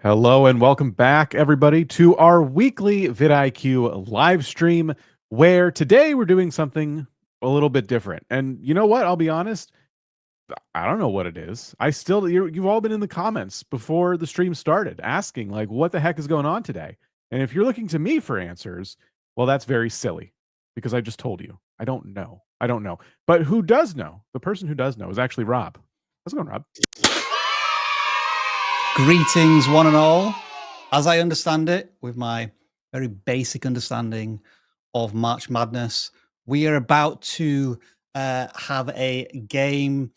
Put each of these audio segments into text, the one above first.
Hello and welcome back, everybody, to our weekly vidIQ live stream, where today we're doing something a little bit different. And you know what? I'll be honest, I don't know what it is. You've all been in the comments before the stream started asking, like, what the heck is going on today? And if you're looking to me for answers, well, that's very silly because I just told you. I don't know. I don't know. But who does know? The person who does know is actually Rob. How's it going, Rob? Greetings, one and all. As I understand it, with my very basic understanding of March Madness, we are about to have a game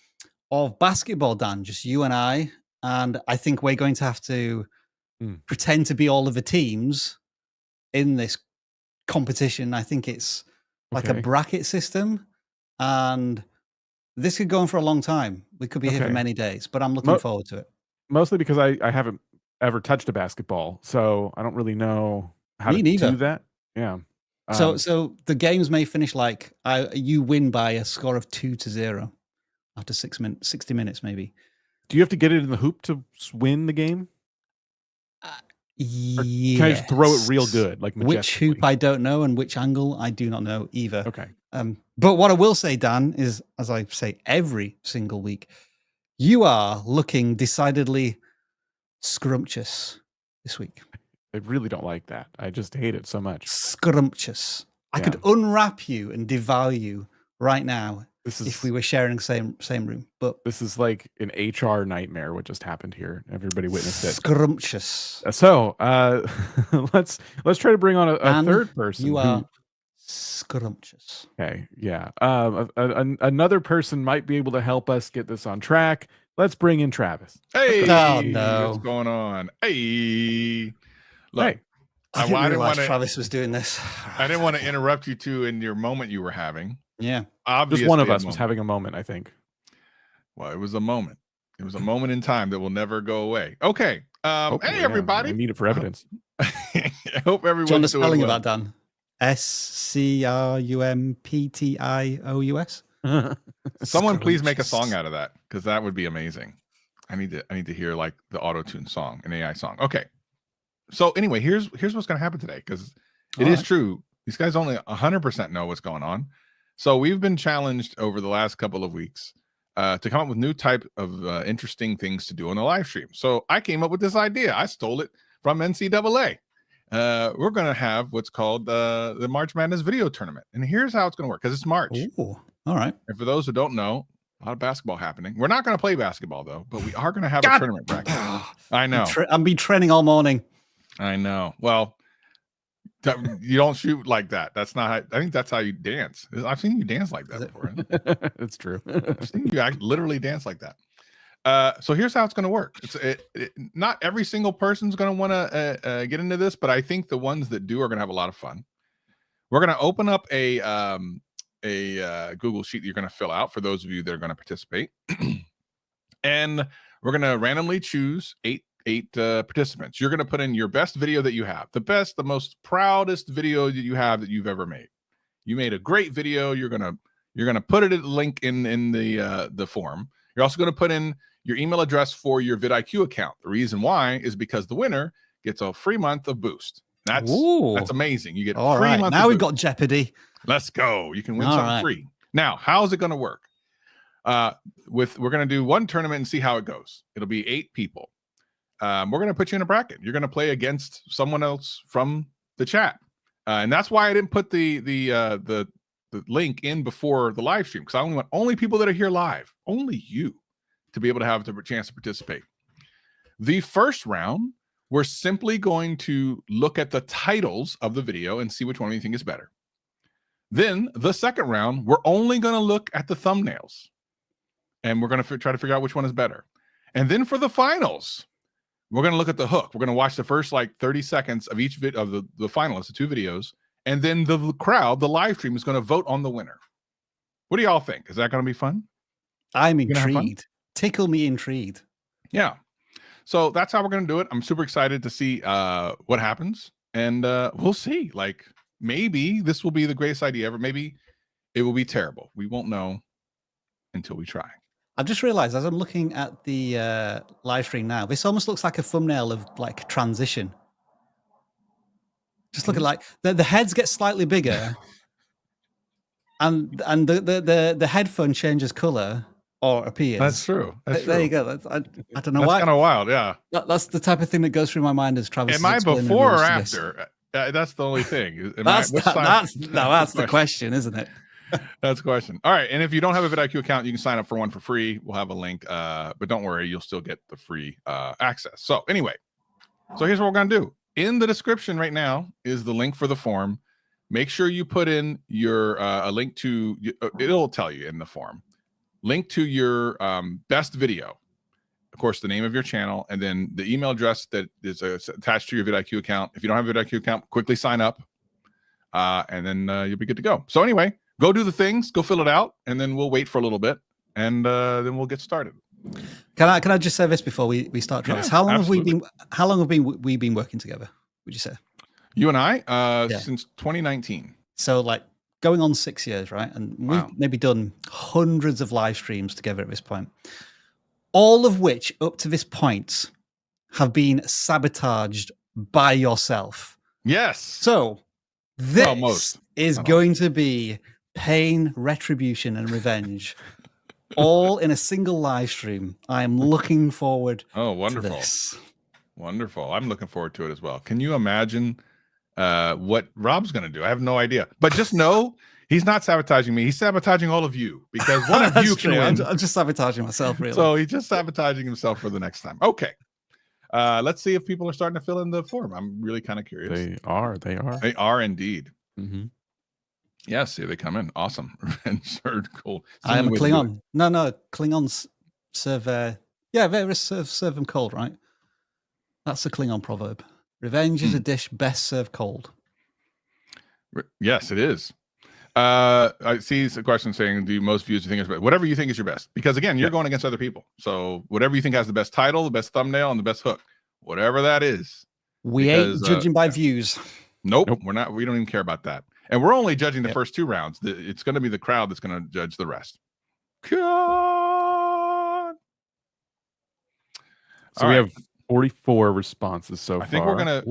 of basketball, Dan, just you and I. And I think we're going to have to pretend to be all of the teams in this competition. I think it's like a bracket system. And this could go on for a long time. We could be here for many days, but I'm looking forward to it. Mostly because I haven't ever touched a basketball, so I don't really know how to do that. Yeah. So the games may finish like you win by a score of 2-0 after 60 minutes, maybe. Do you have to get it in the hoop to win the game? Yeah. Can I just throw it real good, like which hoop I don't know, and which angle I do not know either. Okay. But what I will say, Dan, is, as I say every single week, you are looking decidedly scrumptious this week. I really don't like that. I just hate it so much. Scrumptious. I could unwrap you and devour you right now if we were sharing the same room. But this is like an HR nightmare. What just happened here? Everybody witnessed it. Scrumptious. So let's try to bring on a third person. You are scrumptious. Okay, yeah. Another person might be able to help us get this on track. Let's bring in Travis. Hey, oh, no. What's going on? Hey, look, hey. I didn't realize Travis was doing this. I didn't want to interrupt you two in your moment you were having. Yeah, obviously, just one of us was having a moment. I think. Well, it was a moment. It was a moment in time that will never go away. Okay. Hey, everybody. I need it for evidence. I hope everyone's doing the spelling of that, Dan. SCRUMPTIOUS. Someone please make a song out of that, because that would be amazing. I need to hear like the auto-tune song, an AI song. Okay. So anyway, here's what's going to happen today, because it is true. These guys only 100% know what's going on. So we've been challenged over the last couple of weeks to come up with new type of interesting things to do on the live stream. So I came up with this idea. I stole it from NCAA. We're going to have what's called the March Madness video tournament. And here's how it's going to work, because it's March. Ooh, all right. And for those who don't know, a lot of basketball happening. We're not going to play basketball, though, but we are going to have a tournament bracket. I know. I've been training all morning. I know. Well, you don't shoot like that. That's not how, I think that's how you dance. I've seen you dance like that before. It's true. I've seen you literally dance like that. So here's how it's going to work. Not every single person's going to want to get into this, but I think the ones that do are going to have a lot of fun. We're going to open up a Google sheet that you're going to fill out for those of you that are going to participate. And we're going to randomly choose eight participants. You're going to put in your best video that you have, the most proudest video that you have that you've ever made. You made a great video. You're going to put it at the link in the form. You're also going to put in your email address for your vidIQ account. The reason why is because the winner gets a free month of Boost. That's amazing. You get a free month. Now we've got Jeopardy. Let's go. You can win something free. Now, how's it going to work? We're going to do one tournament and see how it goes. It'll be 8 people. We're going to put you in a bracket. You're going to play against someone else from the chat. And that's why I didn't put the link in before the live stream, because I only want people that are here live, only you, to be able to have the chance to participate. The first round, we're simply going to look at the titles of the video and see which one we think is better. Then the second round, we're only going to look at the thumbnails, and we're going to try to figure out which one is better. And then for the finals, we're going to look at the hook. We're going to watch the first like 30 seconds of each of the finalists, the 2 videos. And then the crowd, the live stream, is going to vote on the winner. What do y'all think? Is that going to be fun? I'm intrigued. Tickle me intrigued. Yeah. So that's how we're going to do it. I'm super excited to see what happens. And we'll see. Like, maybe this will be the greatest idea ever. Maybe it will be terrible. We won't know until we try. I've just realized as I'm looking at the live stream now, this almost looks like a thumbnail of like transition. Just look at like the heads get slightly bigger, and the headphone changes color or appears. That's true. That's there true. you go. I don't know That's why. kind of wild. Yeah. That's the type of thing that goes through my mind as Travis. Am I before or after? That's the only thing. That's the question, isn't it? That's the question. All right. And if you don't have a vidIQ account, you can sign up for one for free. We'll have a link. But don't worry, you'll still get the free access. So anyway, so here's what we're going to do. In the description right now is the link for the form. Make sure you put in your a link to, it'll tell you in the form, link to your best video. Of course, the name of your channel, and then the email address that is attached to your vidIQ account. If you don't have a vidIQ account, quickly sign up, and then you'll be good to go. So anyway, go do the things, go fill it out, and then we'll wait for a little bit, and then we'll get started. Can I just say this before we start, Travis? Yeah, how long absolutely. have we been working together? Would you say? You and I since 2019. So like going on 6 years, right? And we've maybe done hundreds of live streams together at this point. All of which, up to this point, have been sabotaged by yourself. Yes. So this is going to be pain, retribution, and revenge, all in a single live stream. I am looking forward. Oh, wonderful! To this. Wonderful. I'm looking forward to it as well. Can you imagine what Rob's going to do? I have no idea. But just know he's not sabotaging me. He's sabotaging all of you because one of you can win. I'm just sabotaging myself, really. So he's just sabotaging himself for the next time. Okay. Let's see if people are starting to fill in the form. I'm really kind of curious. They are. They are indeed. Mm-hmm. Yes, see, they come in. Awesome. Revenge, cool. I am a Klingon. No, Klingons serve. They serve them cold, right? That's a Klingon proverb. Revenge is a dish best served cold. Yes, it is. I see a question saying, do most views you think is best? Whatever you think is your best. Because again, you're going against other people. So whatever you think has the best title, the best thumbnail, and the best hook, whatever that is. We ain't judging by views. Nope, we're not. We don't even care about that. And we're only judging the first 2 rounds. It's going to be the crowd that's going to judge the rest. God. So we have 44 responses so far. I think we're gonna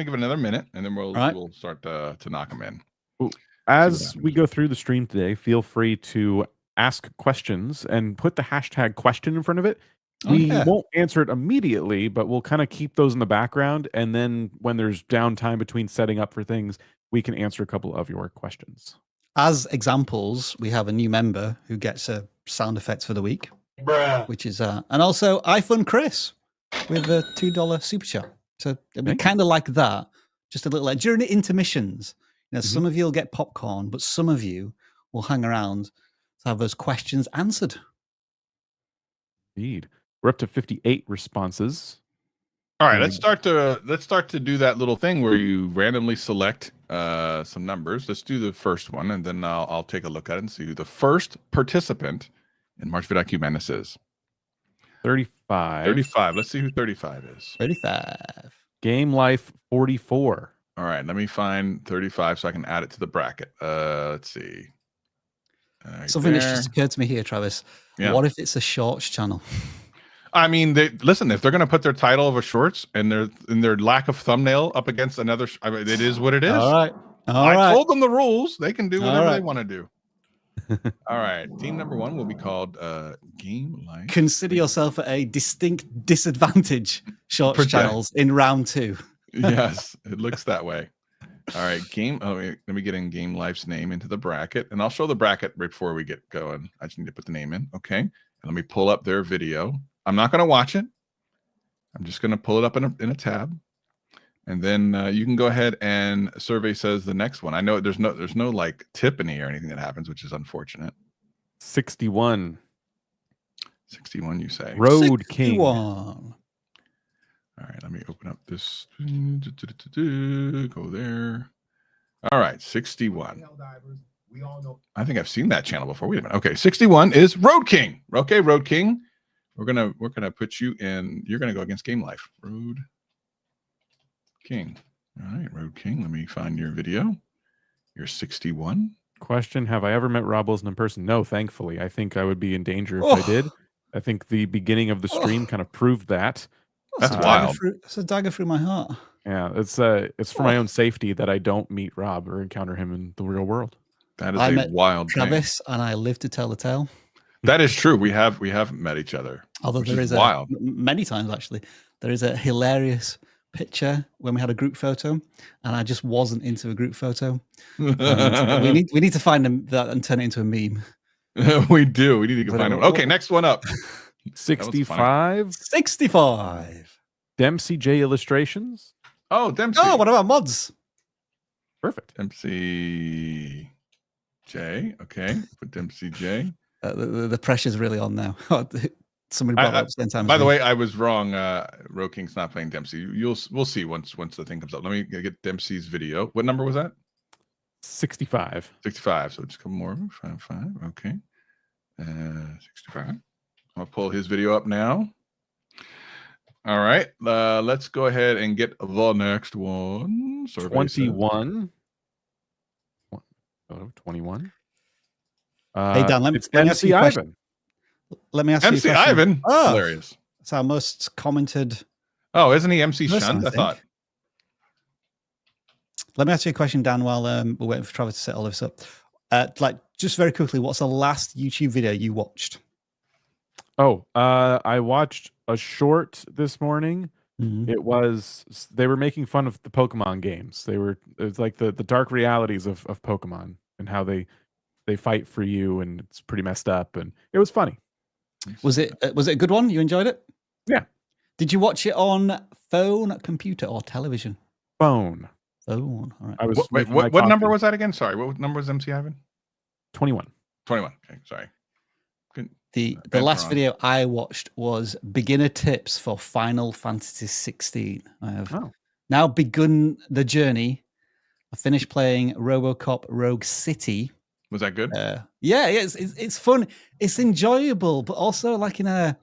give it another minute, and then we'll start to knock them in. Ooh. As we go through the stream today, feel free to ask questions and put the hashtag question in front of it. We won't answer it immediately, but we'll kind of keep those in the background. And then when there's downtime between setting up for things, we can answer a couple of your questions. As examples, we have a new member who gets a sound effects for the week, which is and also iPhone Chris with a $2 super chat. So it'll be kind of like that, just a little like during the intermissions. You know, some of you will get popcorn, but some of you will hang around to have those questions answered. Indeed. We're up to 58 responses. All right, let's start to do that little thing where you randomly select some numbers. Let's do the first one, and then I'll take a look at it and see who the first participant in March vidIQ Madness is. 35. 35. Let's see who 35 is. 35. Game Life 44. All right, let me find 35 so I can add it to the bracket. Let's see. Something that's just occurred to me here, Travis. Yeah. What if it's a shorts channel? I mean, listen, if they're going to put their title of a shorts and their lack of thumbnail up against another, I mean, it is what it is. All right. I told them the rules. They can do whatever they want to do. All right. Team number 1 will be called Game Life. Consider yourself at a distinct disadvantage, shorts channels in round 2. Yes, it looks that way. All right. Let me get in Game Life's name into the bracket, and I'll show the bracket before we get going. I just need to put the name in. Okay. And let me pull up their video. I'm not going to watch it. I'm just going to pull it up in a tab. And then you can go ahead and survey says the next one. I know there's no like Tiffany or anything that happens, which is unfortunate. 61. 61, you say. Road 61. King. All right, let me open up this. Go there. All right, 61. I think I've seen that channel before. Wait a minute. Okay, 61 is Road King. Okay, Road King. We're gonna put you in. You're gonna go against Game Life. Road King. All right, Road King. Let me find your video. You're 61. Question: have I ever met Rob Wilson in person? No, thankfully. I think I would be in danger if I did. I think the beginning of the stream kind of proved that. That's wild. It's a dagger through my heart. Yeah, it's for my own safety that I don't meet Rob or encounter him in the real world. That is I a met wild Travis, thing. and I live to tell the tale. That is true. We haven't met each other. Although there is wild. Many times actually. There is a hilarious picture when we had a group photo, and I just wasn't into a group photo. We need to find that and turn it into a meme. We do. We need to find them. Okay, next one up. 65. 65. Dempsey J illustrations. Oh, Dempsey. Oh, what about mods? Perfect. Dempsey J. Okay, put Dempsey J. The pressure's really on now. Somebody brought up the same time. By the way, I was wrong. Roking's not playing Dempsey. We'll see once the thing comes up. Let me get Dempsey's video. What number was that? 65. 65. So just a couple more. 5. Okay. 65. I'm gonna pull his video up now. All right. Let's go ahead and get the next one. 21. 21. Hey Dan, let me ask you a question. Let me ask you a question. MC Ivan. Oh, hilarious. It's our most commented. Oh, isn't he MC Shunt? I thought. Let me ask you a question, Dan, while we're waiting for Travis to set all this up. Just very quickly, what's the last YouTube video you watched? Oh, I watched a short this morning. Mm-hmm. They were making fun of the Pokemon games. It was like the dark realities of Pokemon and how they fight for you, and it's pretty messed up, and it was funny. Was it a good one? You enjoyed it? Yeah. Did you watch it on phone, computer, or television? Phone. Phone. All right. What number was that again? Sorry, what number was MC Ivan? 21. 21. Okay, sorry. The last video I watched was beginner tips for Final Fantasy 16. I have now begun the journey. I finished playing RoboCop Rogue City. Was that good? Yeah, it's fun. It's enjoyable, but also like in a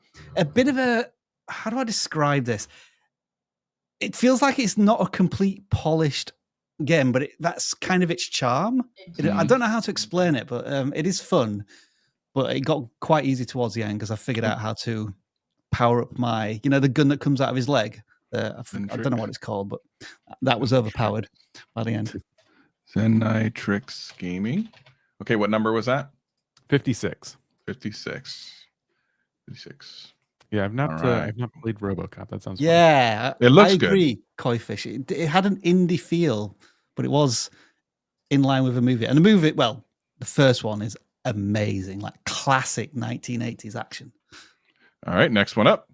bit of a, how do I describe this? It feels like it's not a complete polished game, but that's kind of its charm. I don't know how to explain it, but it is fun. But it got quite easy towards the end because I figured out how to power up my, the gun that comes out of his leg. I don't know what it's called, but that was overpowered by the end. Zenitrix Gaming. Okay, what number was that? 56. 56. Yeah, I've not played RoboCop. That sounds fun. It looks I agree, good. Koifish. It had an indie feel, but it was in line with a movie. And the movie, well, the first one is amazing, like classic 1980s action. All right, next one up.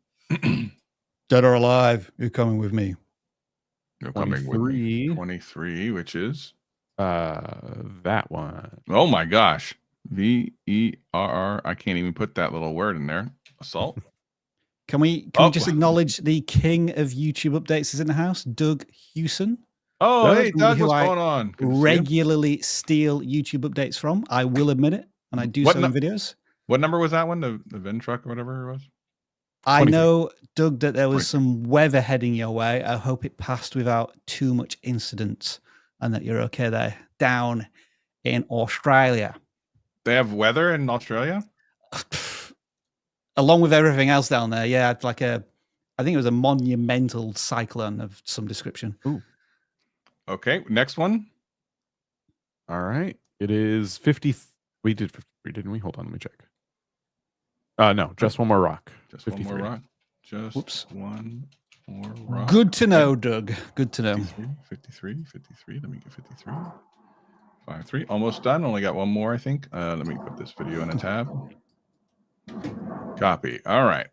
Dead or Alive, you're coming with me. You're coming with me. 23, which is that one. Oh my gosh. VERR. I can't even put that little word in there. Assault. Can we just acknowledge the king of YouTube updates is in the house, Doug Hewson. Oh, hey Doug, what's going on? Regularly steal YouTube updates from. I will admit it, and I do so in videos. What number was that one? The Vin truck or whatever it was? I know, Doug, that there was some weather heading your way. I hope it passed without too much incident and that you're okay there down in Australia. They have weather in Australia? Along with everything else down there. Yeah, it's like I think it was a monumental cyclone of some description. Ooh. Okay, next one. All right. It is 50. We did 53, didn't we? Hold on, let me check. No, just one more rock. Just 53. One more rock. Just one more rock. Good to know, Doug. Good to know. 53. Let me get 53. 53. Almost done. Only got one more, I think. Let me put this video in a tab. Copy. All right.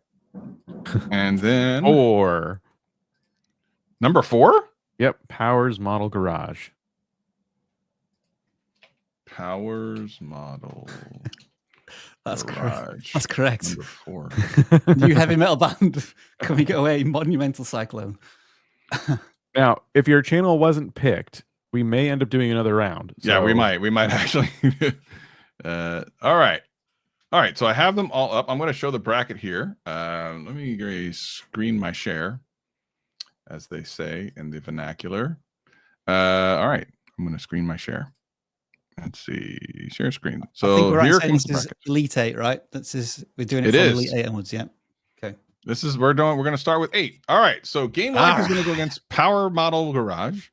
And then 4. Number 4? Yep. Powers Model Garage. Powers Model. That's correct. That's correct. Number 4. New heavy metal band coming away, monumental cyclone. Now, if your channel wasn't picked, we may end up doing another round. So. Yeah, we might actually. All right. So I have them all up. I'm going to show the bracket here. Let me screen my share, as they say in the vernacular. All right. I'm going to screen my share. Let's see. Share screen. I think So we're here saying comes this the is bracket. Elite 8, right? We're doing it It from is. Elite 8 onwards, yeah. Okay. We're going to start with 8. All right. So Game Life is going to go against Power Model Garage.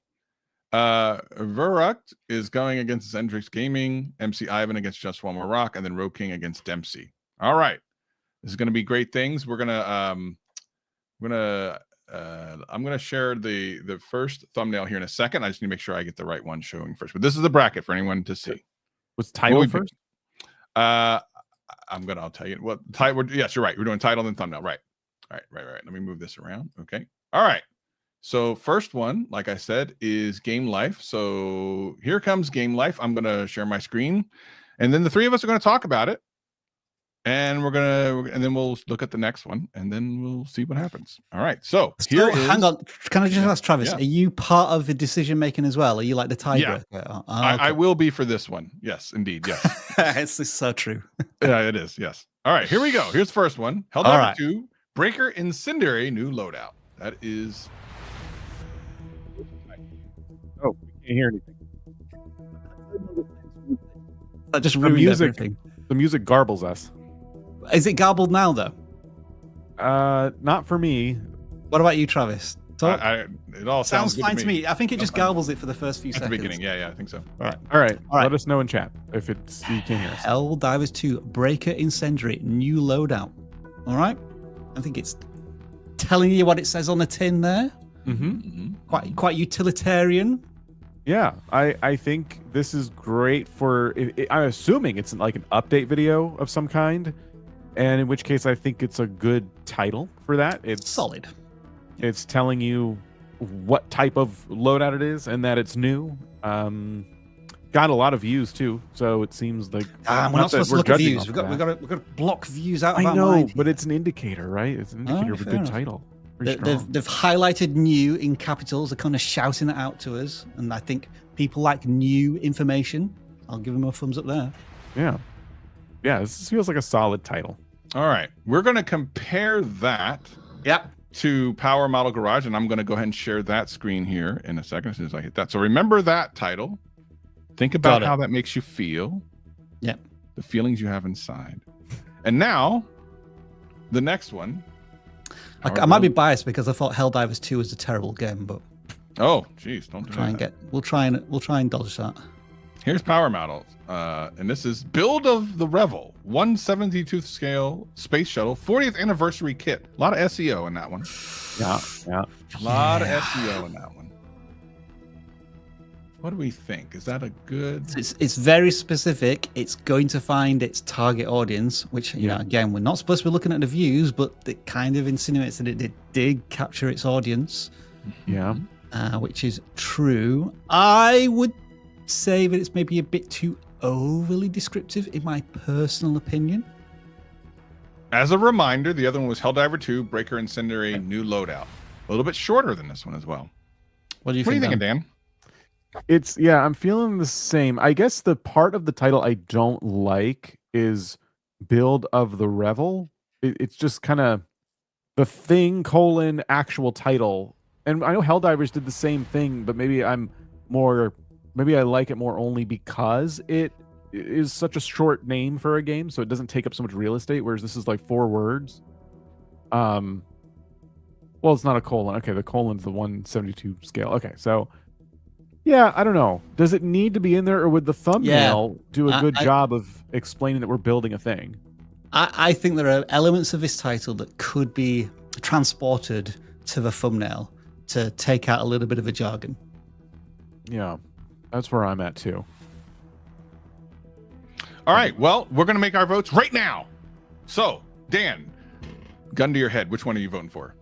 Verruct is going against Zendrix Gaming, MC Ivan against Just One More Rock, and then Roe King against Dempsey. All right. This is going to be great things. I'm gonna share the first thumbnail here in a second. I just need to make sure I get the right one showing first. But this is the bracket for anyone to see. What's title first? I'll tell you what title. Yes, you're right. We're doing title and thumbnail. Right. All right. Let me move this around. Okay. All right. So first one, like I said, is Game Life. So here comes Game Life. I'm gonna share my screen, and then the three of us are gonna talk about it. And then we'll look at the next one, and then we'll see what happens. All right. So hang on. Can I just ask Travis? Yeah. Are you part of the decision making as well? Are you like the tiebreaker? Yeah. Oh, okay. I will be for this one. Yes, indeed. Yes. It's so true. Yeah, it is. Yes. All right. Here we go. Here's the first one. Helldiver 2, Breaker Incendiary, new loadout. That is. Oh, we can't hear anything. That just ruined everything. The music garbles us. Is it garbled now, though? Not for me. What about you, Travis? It all sounds fine to me. I think it just garbles it for the first few seconds. At the beginning. Yeah, I think so. All right. Let us know in chat if you can't hear us. Helldivers 2, Breaker Incendiary, new loadout. All right. I think it's telling you what it says on the tin there. Quite utilitarian. Yeah, I think this is great for. I'm assuming it's like an update video of some kind, and in which case I think it's a good title for that. It's solid. It's telling you what type of loadout it is and that it's new. Got a lot of views too, so it seems like we're not supposed to look at views. We've got to block views out. I know, but it's an indicator, right? It's an indicator of a good title. They've highlighted new in capitals. They're kind of shouting it out to us, and I think people like new information. I'll give them a thumbs up there. Yeah, this feels like a solid title. All right, we're going to compare that. Yep. To Power Model Garage, and I'm going to go ahead and share that screen here in a second as soon as I hit that. So remember that title. Think about how that makes you feel. Yep. The feelings you have inside. And now, the next one. I might be biased because I thought Helldivers 2 was a terrible game, but geez, don't we'll try and dodge that. Here's Power Models, and this is Build of the Revel, 1/72th scale space shuttle, 40th anniversary kit. A lot of SEO in that one. Yeah. A lot of SEO in that one. What do we think? Is that a good? It's very specific. It's going to find its target audience, which you know, again, we're not supposed to be looking at the views, but it kind of insinuates that it did capture its audience. Yeah, which is true. I would say that it's maybe a bit too overly descriptive, in my personal opinion. As a reminder, the other one was Helldiver 2, Breaker Incendiary, new loadout. A little bit shorter than this one as well. What are you thinking, Dan? I'm feeling the same. I guess the part of the title I don't like is Build of the Revel. It's just kind of the thing : actual title. And I know Helldivers did the same thing, but maybe I like it more only because it is such a short name for a game, so it doesn't take up so much real estate, whereas this is like 4 words. Well, it's not a colon. Okay, the colon's the 1/72 scale. Okay, so yeah, I don't know. Does it need to be in there, or would the thumbnail do a good job of explaining that we're building a thing? I think there are elements of this title that could be transported to the thumbnail to take out a little bit of a jargon. Yeah, that's where I'm at too. All right, well, we're going to make our votes right now. So, Dan, gun to your head, which one are you voting for?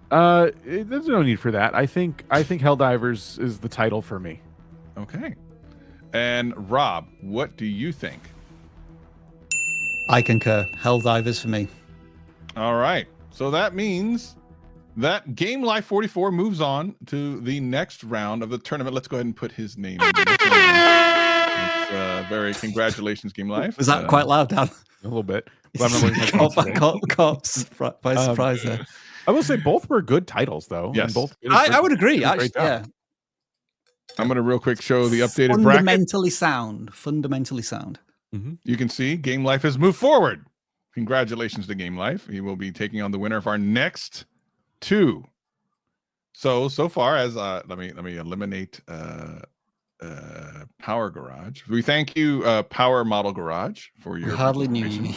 There's no need for that. I think Helldivers is the title for me. Okay. And Rob, what do you think? I concur. Helldivers for me. All right. So that means that Game Life 44 moves on to the next round of the tournament. Let's go ahead and put his name in there. Very congratulations, Game Life. Was that quite loud, Dan? A little bit. Caught by surprise there. I will say both were good titles, though. Yes, both. I would agree. Actually, yeah. I'm going to real quick show the updated bracket. Fundamentally sound. You can see Game Life has moved forward. Congratulations to Game Life. He will be taking on the winner of our next 2. So far as let me eliminate Power Garage. We thank you, Power Model Garage, for your hardly knew you.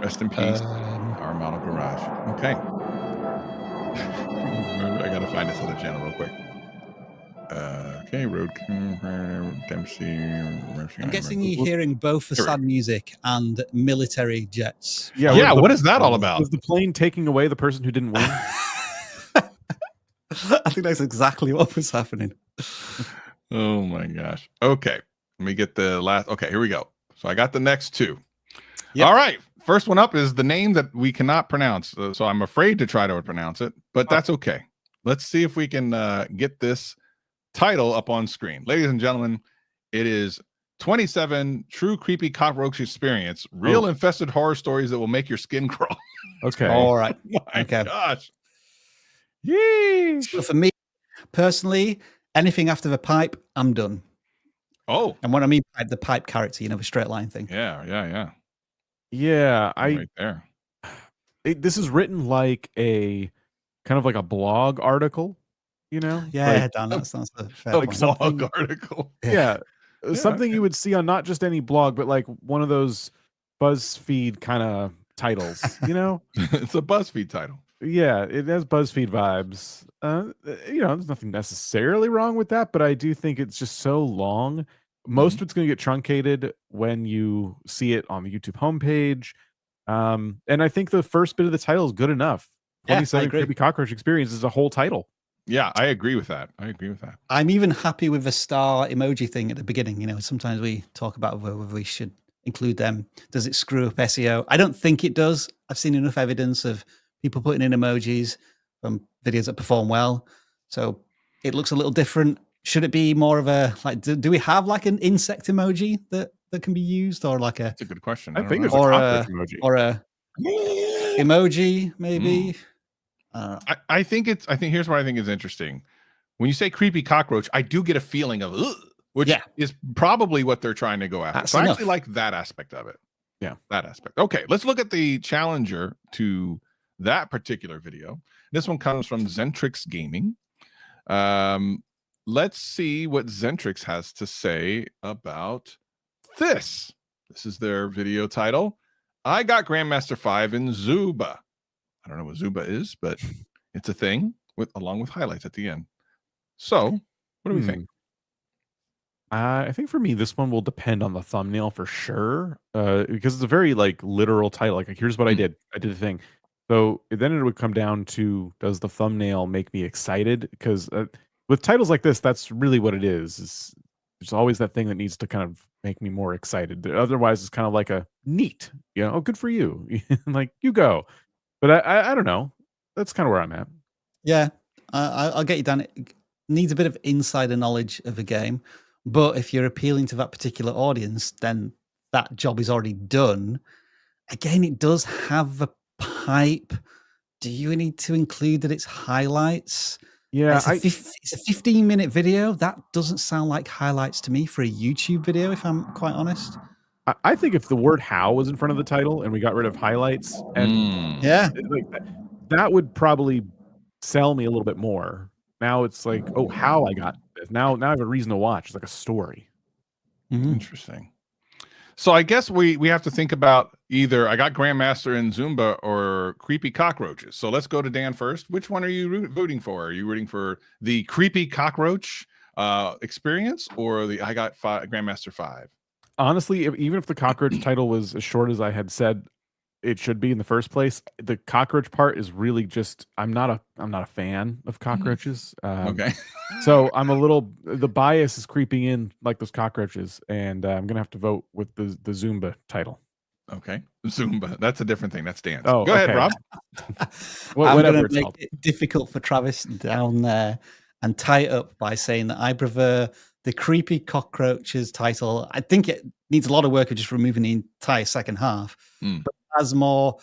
Rest in peace, Power Model Garage. Okay. I gotta find this other channel real quick. Okay, Road Dempsey. I'm guessing you're hearing both facade music and military jets. Yeah. What is that all about? Was the plane taking away the person who didn't win? I think that's exactly what was happening. Oh my gosh. Okay. Let me get the last. Okay, here we go. So I got the next 2. Yep. All right. First one up is the name that we cannot pronounce. So I'm afraid to try to pronounce it, but that's okay. Let's see if we can get this title up on screen. Ladies and gentlemen, it is 27 True Creepy Cockroach Experience. Real infested horror stories that will make your skin crawl. Okay. All right. My gosh. Yeesh. So for me, personally, anything after the pipe, I'm done. Oh. And what I mean by the pipe character, the straight line thing. Yeah. Yeah, right there. This is written like a kind of like a blog article, Yeah, like, Dan, that sounds a fair like blog article. Yeah, something you would see on not just any blog, but like one of those BuzzFeed kind of titles. It's a BuzzFeed title. Yeah, it has BuzzFeed vibes. There's nothing necessarily wrong with that, but I do think it's just so long. Most of it's going to get truncated when you see it on the YouTube homepage. And I think the first bit of the title is good enough. 27 Creepy Cockroach Experience is a whole title. Yeah, I agree with that. I'm even happy with the star emoji thing at the beginning. Sometimes we talk about whether we should include them. Does it screw up SEO? I don't think it does. I've seen enough evidence of people putting in emojis from videos that perform well. So it looks a little different. Should it be more of a, like, do we have like an insect emoji that can be used, or like a? That's a good question. I think it's or a emoji. Or a emoji, maybe. I think here's what I think is interesting. When you say creepy cockroach, I do get a feeling of which is probably what they're trying to go after. That's so enough. I actually like that aspect of it. Yeah, that aspect. Okay, let's look at the challenger to that particular video. This one comes from Zentrix Gaming. Let's see what Zentrix has to say about this. This is their video title. I got Grandmaster 5 in Zuba. I don't know what Zuba is, but it's a thing along with highlights at the end. So, what do we think? I think for me, this one will depend on the thumbnail for sure, because it's a very like literal title. Like here's what I did. I did the thing. So then it would come down to, does the thumbnail make me excited? Because with titles like this, that's really what it is. There's always that thing that needs to kind of make me more excited. Otherwise, it's kind of like a neat, oh, good for you. Like, you go. But I don't know. That's kind of where I'm at. Yeah, I'll get you down. It needs a bit of insider knowledge of the game. But if you're appealing to that particular audience, then that job is already done. Again, it does have a pipe. Do you need to include that it's highlights? Yeah, it's a 15-minute video. That doesn't sound like highlights to me for a YouTube video, if I'm quite honest. I think if the word "how" was in front of the title and we got rid of highlights, and like that would probably sell me a little bit more. Now it's like, oh, how I got this. Now I have a reason to watch. It's like a story. Interesting. So I guess we have to think about either I got Grandmaster in Zumba or Creepy Cockroaches. So let's go to Dan first. Which one are you rooting for? Are you rooting for the Creepy Cockroach experience or the I got Grandmaster 5? Honestly, even if the cockroach title was as short as I had said it should be in the first place, the cockroach part is really just I'm not a fan of cockroaches. Okay. So I'm the bias is creeping in like those cockroaches, and I'm gonna have to vote with the Zumba title. Okay, Zumba. That's a different thing. That's dance. Oh, go ahead, Rob. I'm going to make it difficult for Travis down there and tie it up by saying that I prefer the Creepy Cockroaches title. I think it needs a lot of work of just removing the entire second half, but it has more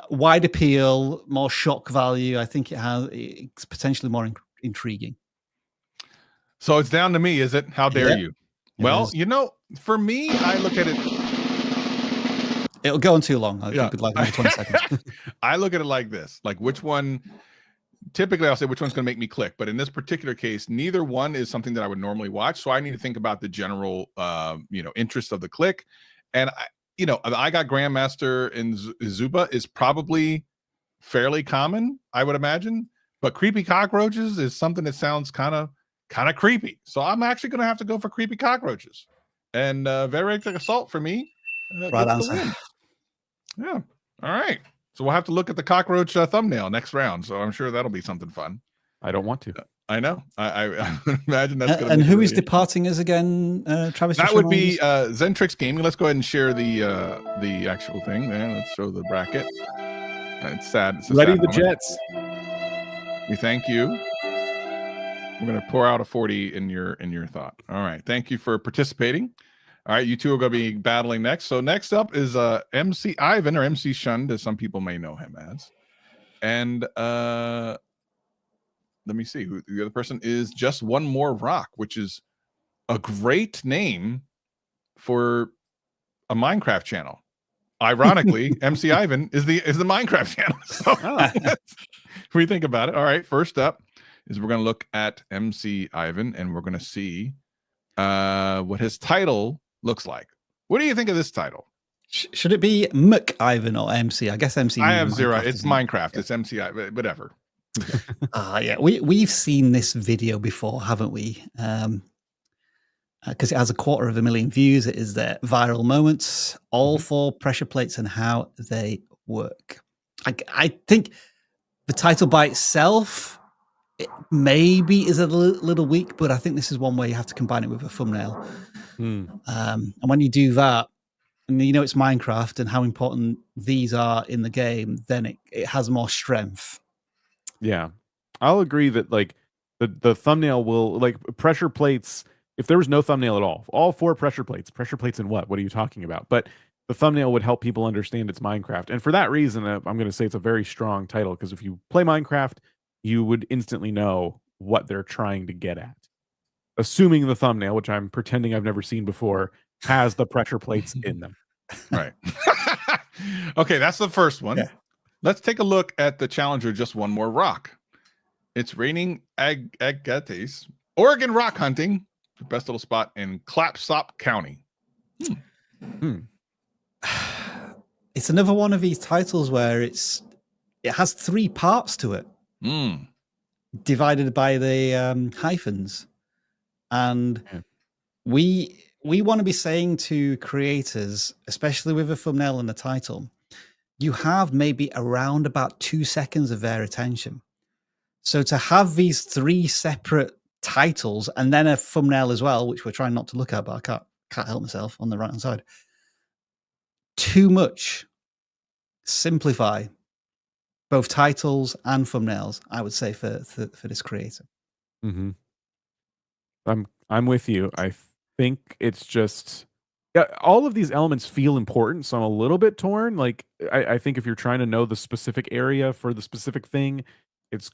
wide appeal, more shock value. I think it's potentially more intriguing. So it's down to me, is it? How dare you? Well, is. you know, for me, I look at it. It'll go on too long. I'll Yeah. keep it like another 20 seconds. I look at it like this: like which one. Typically, I'll say which one's going to make me click, but in this particular case, neither one is something that I would normally watch. So I need to think about the general, interest of the click. And I got Grandmaster and Zuba is probably fairly common, I would imagine. But creepy cockroaches is something that sounds kind of creepy. So I'm actually going to have to go for creepy cockroaches. And Varitic Assault for me Right gets the answer. win. Yeah. All right. So we'll have to look at the cockroach thumbnail next round. So I'm sure that'll be something fun. I don't want to. I know. I imagine that's going to. And who is departing us again, Travis? That would be Zentrix Gaming. Let's go ahead and share the actual thing. There, let's show the bracket. It's sad. It's Ready sad the moment. Jets. We thank you. We're going to pour out a 40 in your thought. All right. Thank you for participating. All right, you two are going to be battling next. So next up is MC Ivan, or MC Shunned, as some people may know him as. And let me see who the other person is. Just One More Rock, which is a great name for a Minecraft channel. Ironically, MC Ivan is the Minecraft channel. So we think about it. All right, first up is we're going to look at MC Ivan, and we're going to see what his title looks like. What do you think of this title? Should it be McIvan or MC? I guess MC. I have zero. Minecraft, it's Minecraft. It's MC. Whatever. Yeah, we've seen this video before, haven't we? Because it has 250,000 views. It is their viral moments, all for pressure plates and how they work. I think the title by itself, it maybe is a little weak, but I think this is one where you have to combine it with a thumbnail. And when you do that, and you know it's Minecraft and how important these are in the game, then it has more strength. Yeah, I'll agree that like the thumbnail will, like, pressure plates. If there was no thumbnail at all 4 pressure plates in what are you talking about? But the thumbnail would help people understand it's Minecraft, and for that reason, I'm going to say it's a very strong title, because if you play Minecraft, you would instantly know what they're trying to get at. Assuming the thumbnail, which I'm pretending I've never seen before, has the pressure plates in them. Right. Okay, that's the first one. Yeah. Let's take a look at the challenger, Just One More Rock. It's raining agates, Oregon rock hunting, the best little spot in Clatsop County. It's another one of these titles where it has 3 parts to it, divided by the hyphens. And we want to be saying to creators, especially with a thumbnail and the title, you have maybe around about 2 seconds of their attention. So to have these 3 separate titles and then a thumbnail as well, which we're trying not to look at, but I can't help myself on the right hand side. Too much. Simplify both titles and thumbnails, I would say, for this creator. I'm with you. I think it's just all of these elements feel important, so I'm a little bit torn. Like I think if you're trying to know the specific area for the specific thing, it's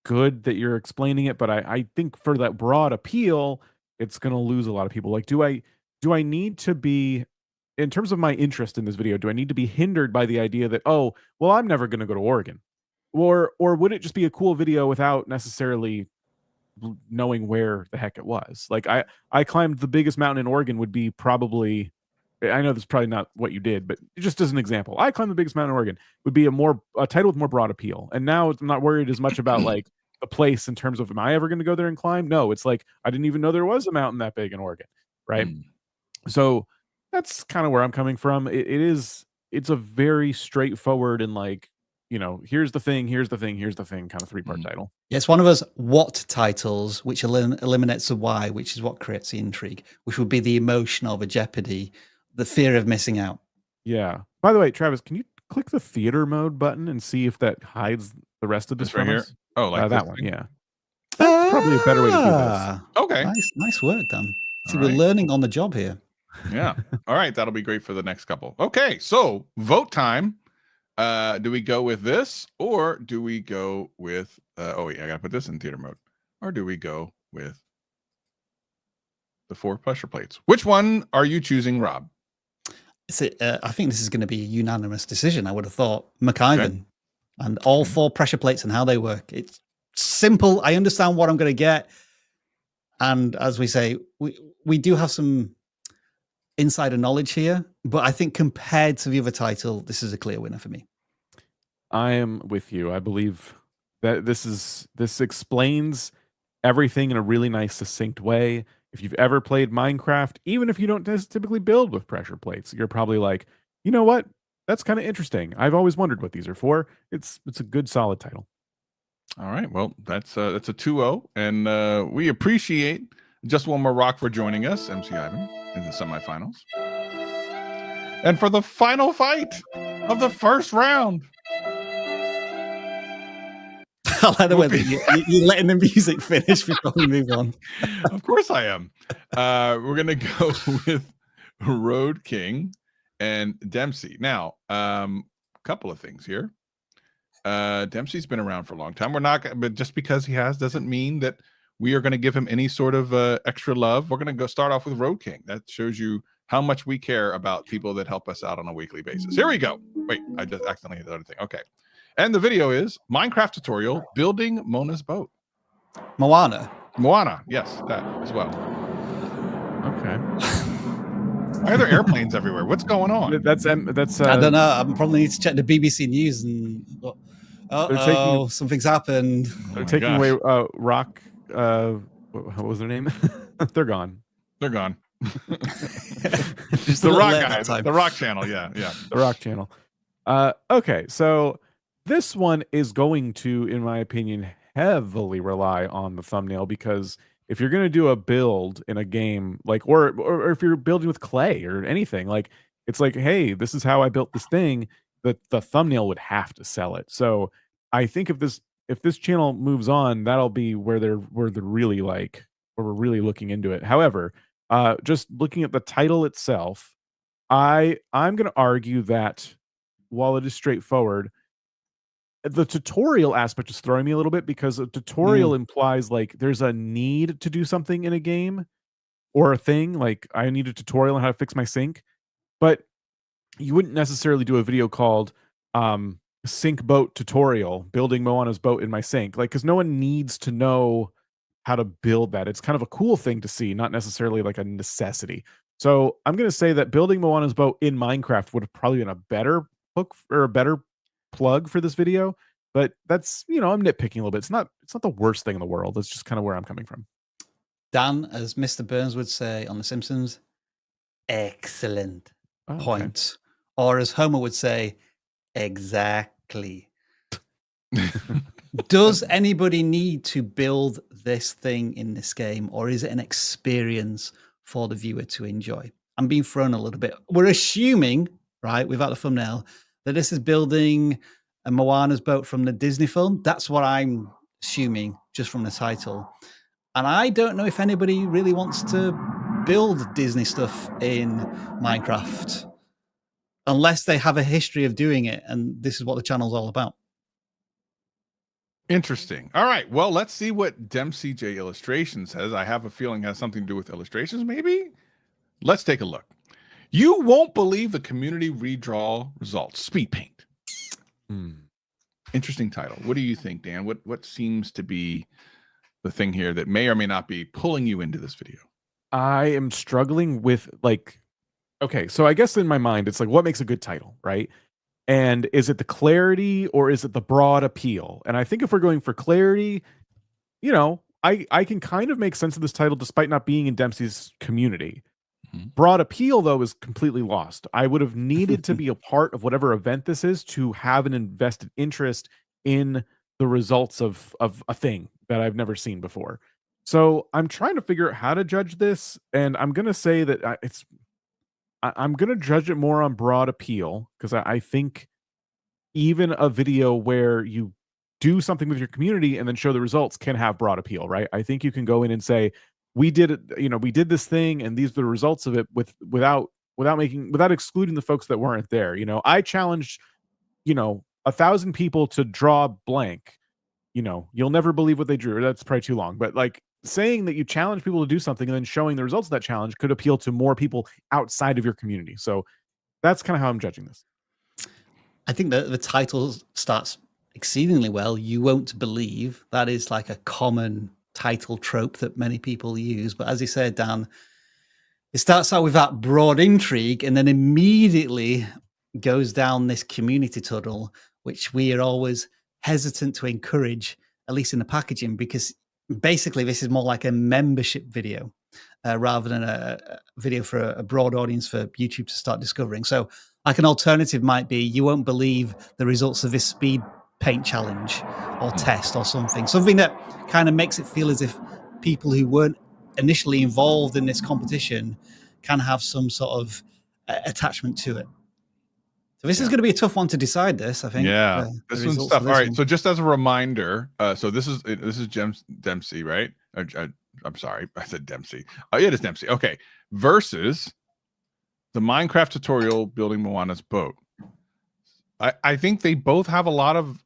good that you're explaining it. But I think for that broad appeal, it's going to lose a lot of people. Like, do I need to be, in terms of my interest in this video, do I need to be hindered by the idea that, oh, well, I'm never going to go to Oregon, or would it just be a cool video without necessarily knowing where the heck it was? Like I climbed the biggest mountain in Oregon would be probably, I know this is probably not what you did, but just as an example, I climbed the biggest mountain in Oregon would be a title with more broad appeal. And now I'm not worried as much about like the place in terms of, am I ever going to go there and climb? No, it's like, I didn't even know there was a mountain that big in Oregon. Right. So that's kind of where I'm coming from. It's a very straightforward and like, here's the thing kind of 3-part title. Yeah, it's one of those what titles, which eliminates the why, which is what creates the intrigue, which would be the emotion of a jeopardy, the fear of missing out. Yeah. By the way, Travis, can you click the theater mode button and see if that hides the rest of this right here? Oh, like that one. Thing? Yeah. That's probably a better way to do this. Okay. Nice work, Dan. See, we're learning on the job here. Yeah. All right. That'll be great for the next couple. Okay. So vote time. Do we go with this, or do we go with I gotta put this in theater mode, or do we go with the 4 pressure plates. Which one are you choosing, Rob? I think this is going to be a unanimous decision. I would have thought McIvan and all 4 pressure plates and how they work. It's simple. I understand what I'm going to get. And as we say, we do have some insider knowledge here, but I think compared to the other title, this is a clear winner for me. I am with you. I believe that this explains everything in a really nice, succinct way. If you've ever played Minecraft, even if you don't typically build with pressure plates, you're probably like, you know what? That's kind of interesting. I've always wondered what these are for. It's a good, solid title. All right. Well, that's a 2-0, and we appreciate Just One More Rock for joining us, MC Ivan, in the semifinals. And for the final fight of the first round. I like the way that you're letting the music finish before we move on. Of course I am. We're going to go with Road King and Dempsey. Now, couple of things here. Dempsey's been around for a long time. We're not, but just because he has doesn't mean that we are going to give him any sort of extra love. We're going to go start off with Road King. That shows you how much we care about people that help us out on a weekly basis. Here we go. Wait, I just accidentally hit the other thing. Okay. And the video is Minecraft tutorial building Mona's boat. Moana, yes, that as well. Okay. Why are there airplanes everywhere? What's going on? That's I don't know. I probably need to check the BBC News and something's happened. They're taking away Rock. What was their name? They're gone. They're gone. Just the Rock guy, the Rock channel. Yeah. The Rock channel. Okay, so this one is going to, in my opinion, heavily rely on the thumbnail, because if you're going to do a build in a game, like, or if you're building with clay or anything, like, it's like, hey, this is how I built this thing, the thumbnail would have to sell it. So I think if this channel moves on, that'll be where they're really like, where we're really looking into it. However, just looking at the title itself, I'm going to argue that while it is straightforward, the tutorial aspect is throwing me a little bit, because a tutorial implies like there's a need to do something in a game or a thing. Like, I need a tutorial on how to fix my sink, but you wouldn't necessarily do a video called sink boat tutorial, building Moana's boat in my sink, like, because no one needs to know how to build that. It's kind of a cool thing to see, not necessarily like a necessity. So I'm going to say that building Moana's boat in Minecraft would have probably been a better hook or a better plug for this video, but that's, I'm nitpicking a little bit. It's not the worst thing in the world. It's just kind of where I'm coming from. Dan, as Mr. Burns would say on The Simpsons, excellent point. Or as Homer would say, exactly. Does anybody need to build this thing in this game, or is it an experience for the viewer to enjoy? I'm being thrown a little bit. We're assuming, right, without the thumbnail, that this is building a Moana's boat from the Disney film. That's what I'm assuming just from the title. And I don't know if anybody really wants to build Disney stuff in Minecraft unless they have a history of doing it, and this is what the channel's all about. Interesting. All right. Well, let's see what Dempsey J Illustration says. I have a feeling it has something to do with illustrations, maybe? Let's take a look. You won't believe the community redraw results. Speed paint. Interesting title. What do you think, Dan? What seems to be the thing here that may or may not be pulling you into this video? I am struggling with, like, okay, so I guess in my mind, it's like, what makes a good title, right? And is it the clarity or is it the broad appeal? And I think if we're going for clarity, I can kind of make sense of this title despite not being in Dempsey's community. Broad appeal, though, is completely lost. I would have needed to be a part of whatever event this is to have an invested interest in the results of a thing that I've never seen before. So I'm trying to figure out how to judge this, and I'm going to say that I'm going to judge it more on broad appeal, because I think even a video where you do something with your community and then show the results can have broad appeal, right? I think you can go in and say, we did it, we did this thing and these are the results of it without excluding the folks that weren't there. I challenged, 1,000 people to draw blank, you'll never believe what they drew. That's probably too long. But like saying that you challenge people to do something and then showing the results of that challenge could appeal to more people outside of your community. So that's kind of how I'm judging this. I think that the title starts exceedingly well. You won't believe. That is like a common title trope that many people use. But as you said, Dan, it starts out with that broad intrigue and then immediately goes down this community tunnel, which we are always hesitant to encourage, at least in the packaging, because basically this is more like a membership video rather than a video for a broad audience for YouTube to start discovering. So like an alternative might be, you won't believe the results of this speed paint challenge or test or something that kind of makes it feel as if people who weren't initially involved in this competition can have some sort of attachment to it. So this is going to be a tough one to decide this, I think. Yeah, this one's tough. All right, so just as a reminder, so this is Dempsey, right? I'm sorry, I said Dempsey. Oh, yeah, it is Dempsey. Okay, versus the Minecraft tutorial building Moana's boat. I think they both have a lot of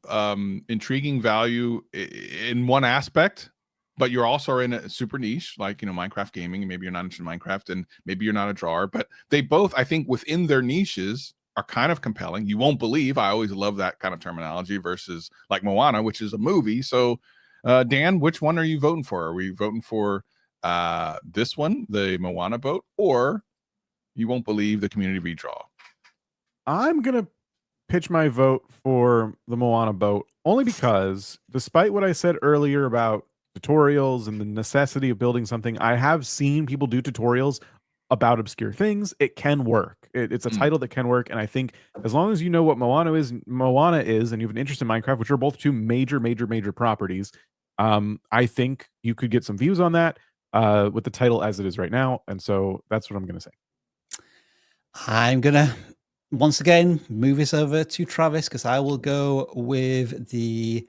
intriguing value in one aspect, but you're also in a super niche, like, Minecraft gaming. Maybe you're not into Minecraft and maybe you're not a drawer, but they both, I think, within their niches are kind of compelling. You won't believe. I always love that kind of terminology versus like Moana, which is a movie. So, Dan, which one are you voting for? Are we voting for this one, the Moana boat, or you won't believe the community redraw? I'm going to pitch my vote for the Moana boat only because despite what I said earlier about tutorials and the necessity of building something, I have seen people do tutorials about obscure things. It can work. It's a title that can work, and I think as long as you know what Moana is, and you have an interest in Minecraft, which are both two major properties, I think you could get some views on that with the title as it is right now, and so that's what I'm going to say. I'm going to once again move this over to Travis because I will go with the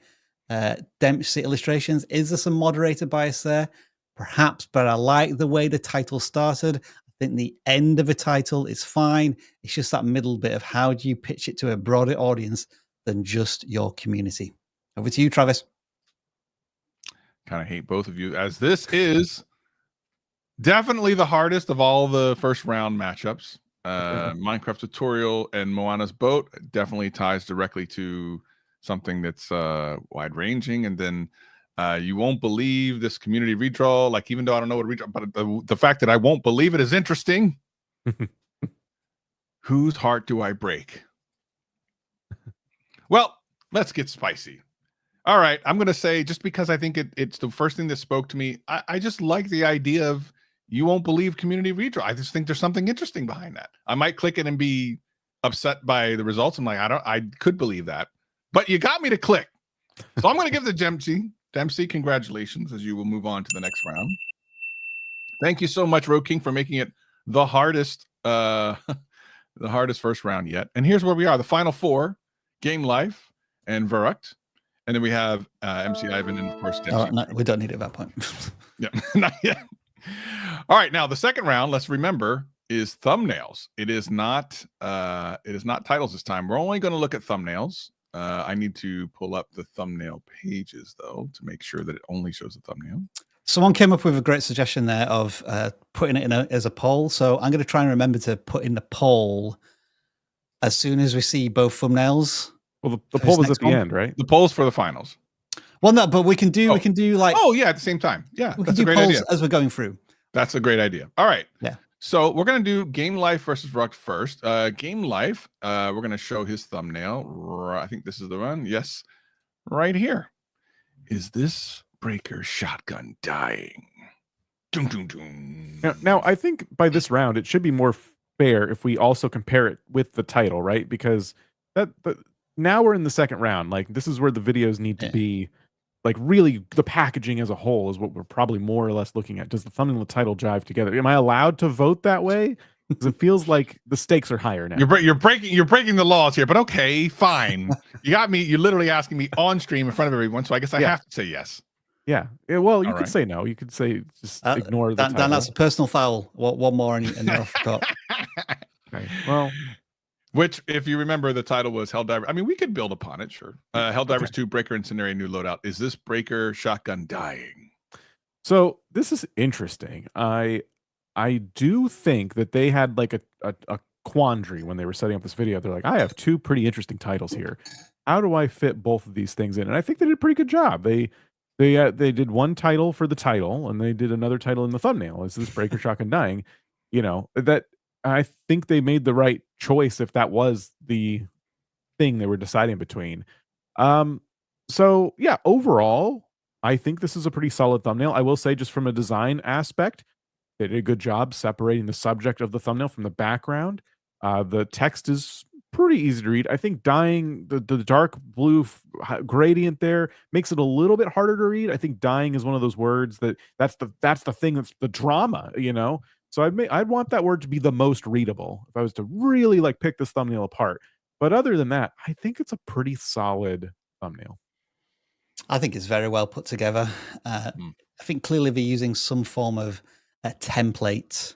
Dempsey illustrations. Is there some moderator bias there? Perhaps, but I like the way the title started. I think the end of a title is fine. It's just that middle bit of how do you pitch it to a broader audience than just your community. Over to you, Travis. Kind of hate both of you, as this is definitely the hardest of all the first round matchups. Minecraft tutorial and Moana's boat definitely ties directly to something that's wide ranging, and then you won't believe this community redraw. Like, even though I don't know what redraw, but the fact that I won't believe it is interesting. Whose heart do I break? Well, let's get spicy. All right, I'm going to say, just because I think it's the first thing that spoke to me, I just like the idea of you won't believe community redraw. I just think there's something interesting behind that. I might click it and be upset by the results. I'm like, I could believe that, but you got me to click. So I'm going to give the Dempsey, congratulations, as you will move on to the next round. Thank you so much, Road King, for making it the hardest first round yet. And here's where we are: the final four: Game Life and vidIQ. And then we have MC Ivan and, of course, Dempsey. Oh, no, we don't need it at that point. Yeah, not yet. All right, now the second round, let's remember, is thumbnails. It is not titles this time. We're only going to look at thumbnails. I need to pull up the thumbnail pages, though, to make sure that it only shows the thumbnail. Someone came up with a great suggestion there of putting it in as a poll. So I'm going to try and remember to put in the poll as soon as we see both thumbnails. Well, the poll was at the end, right? The poll's for the finals. Well, no, but we can do like, oh yeah, at the same time. Yeah, we can do polls as we're going through. That's a great idea. All right. Yeah. So we're gonna do Game Life versus vidIQ first. Game Life. We're gonna show his thumbnail. I think this is the one. Yes, right here. Is this breaker shotgun dying? Dun, dun, dun. Now, I think by this round it should be more fair if we also compare it with the title, right? Because now we're in the second round. Like, this is where the videos need to be, like, really the packaging as a whole is what we're probably more or less looking at. Does the thumbnail and the title jive together? Am I allowed to vote that way? Because it feels like the stakes are higher now. You're breaking the laws here, but okay, fine. You got me. You're literally asking me on stream in front of everyone, so I guess I have to say yes. Yeah. Well, you could say no. You could say just ignore the title. Dan, that's a personal foul. One more and you're off the top. Okay. Well, Which, if you remember, the title was Helldiver. I mean, we could build upon it, sure. Helldivers 2, Breaker Incendiary new loadout. Is this Breaker shotgun dying? So this is interesting. I do think that they had like a quandary when they were setting up this video. They're like, I have two pretty interesting titles here. How do I fit both of these things in? And I think they did a pretty good job. They did one title for the title, and they did another title in the thumbnail. Is this Breaker Shotgun dying? You know, that I think they made the right choice if that was the thing they were deciding between. So yeah, overall, I think this is a pretty solid thumbnail. I will say, just from a design aspect, they did a good job separating the subject of the thumbnail from the background. The text is pretty easy to read. I think dying, the dark blue gradient there makes it a little bit harder to read. I think dying is one of those words that's the thing that's the drama, you know. So I'd want that word to be the most readable if I was to really like pick this thumbnail apart. But other than that, I think it's a pretty solid thumbnail. I think it's very well put together. I think clearly they're using some form of a template.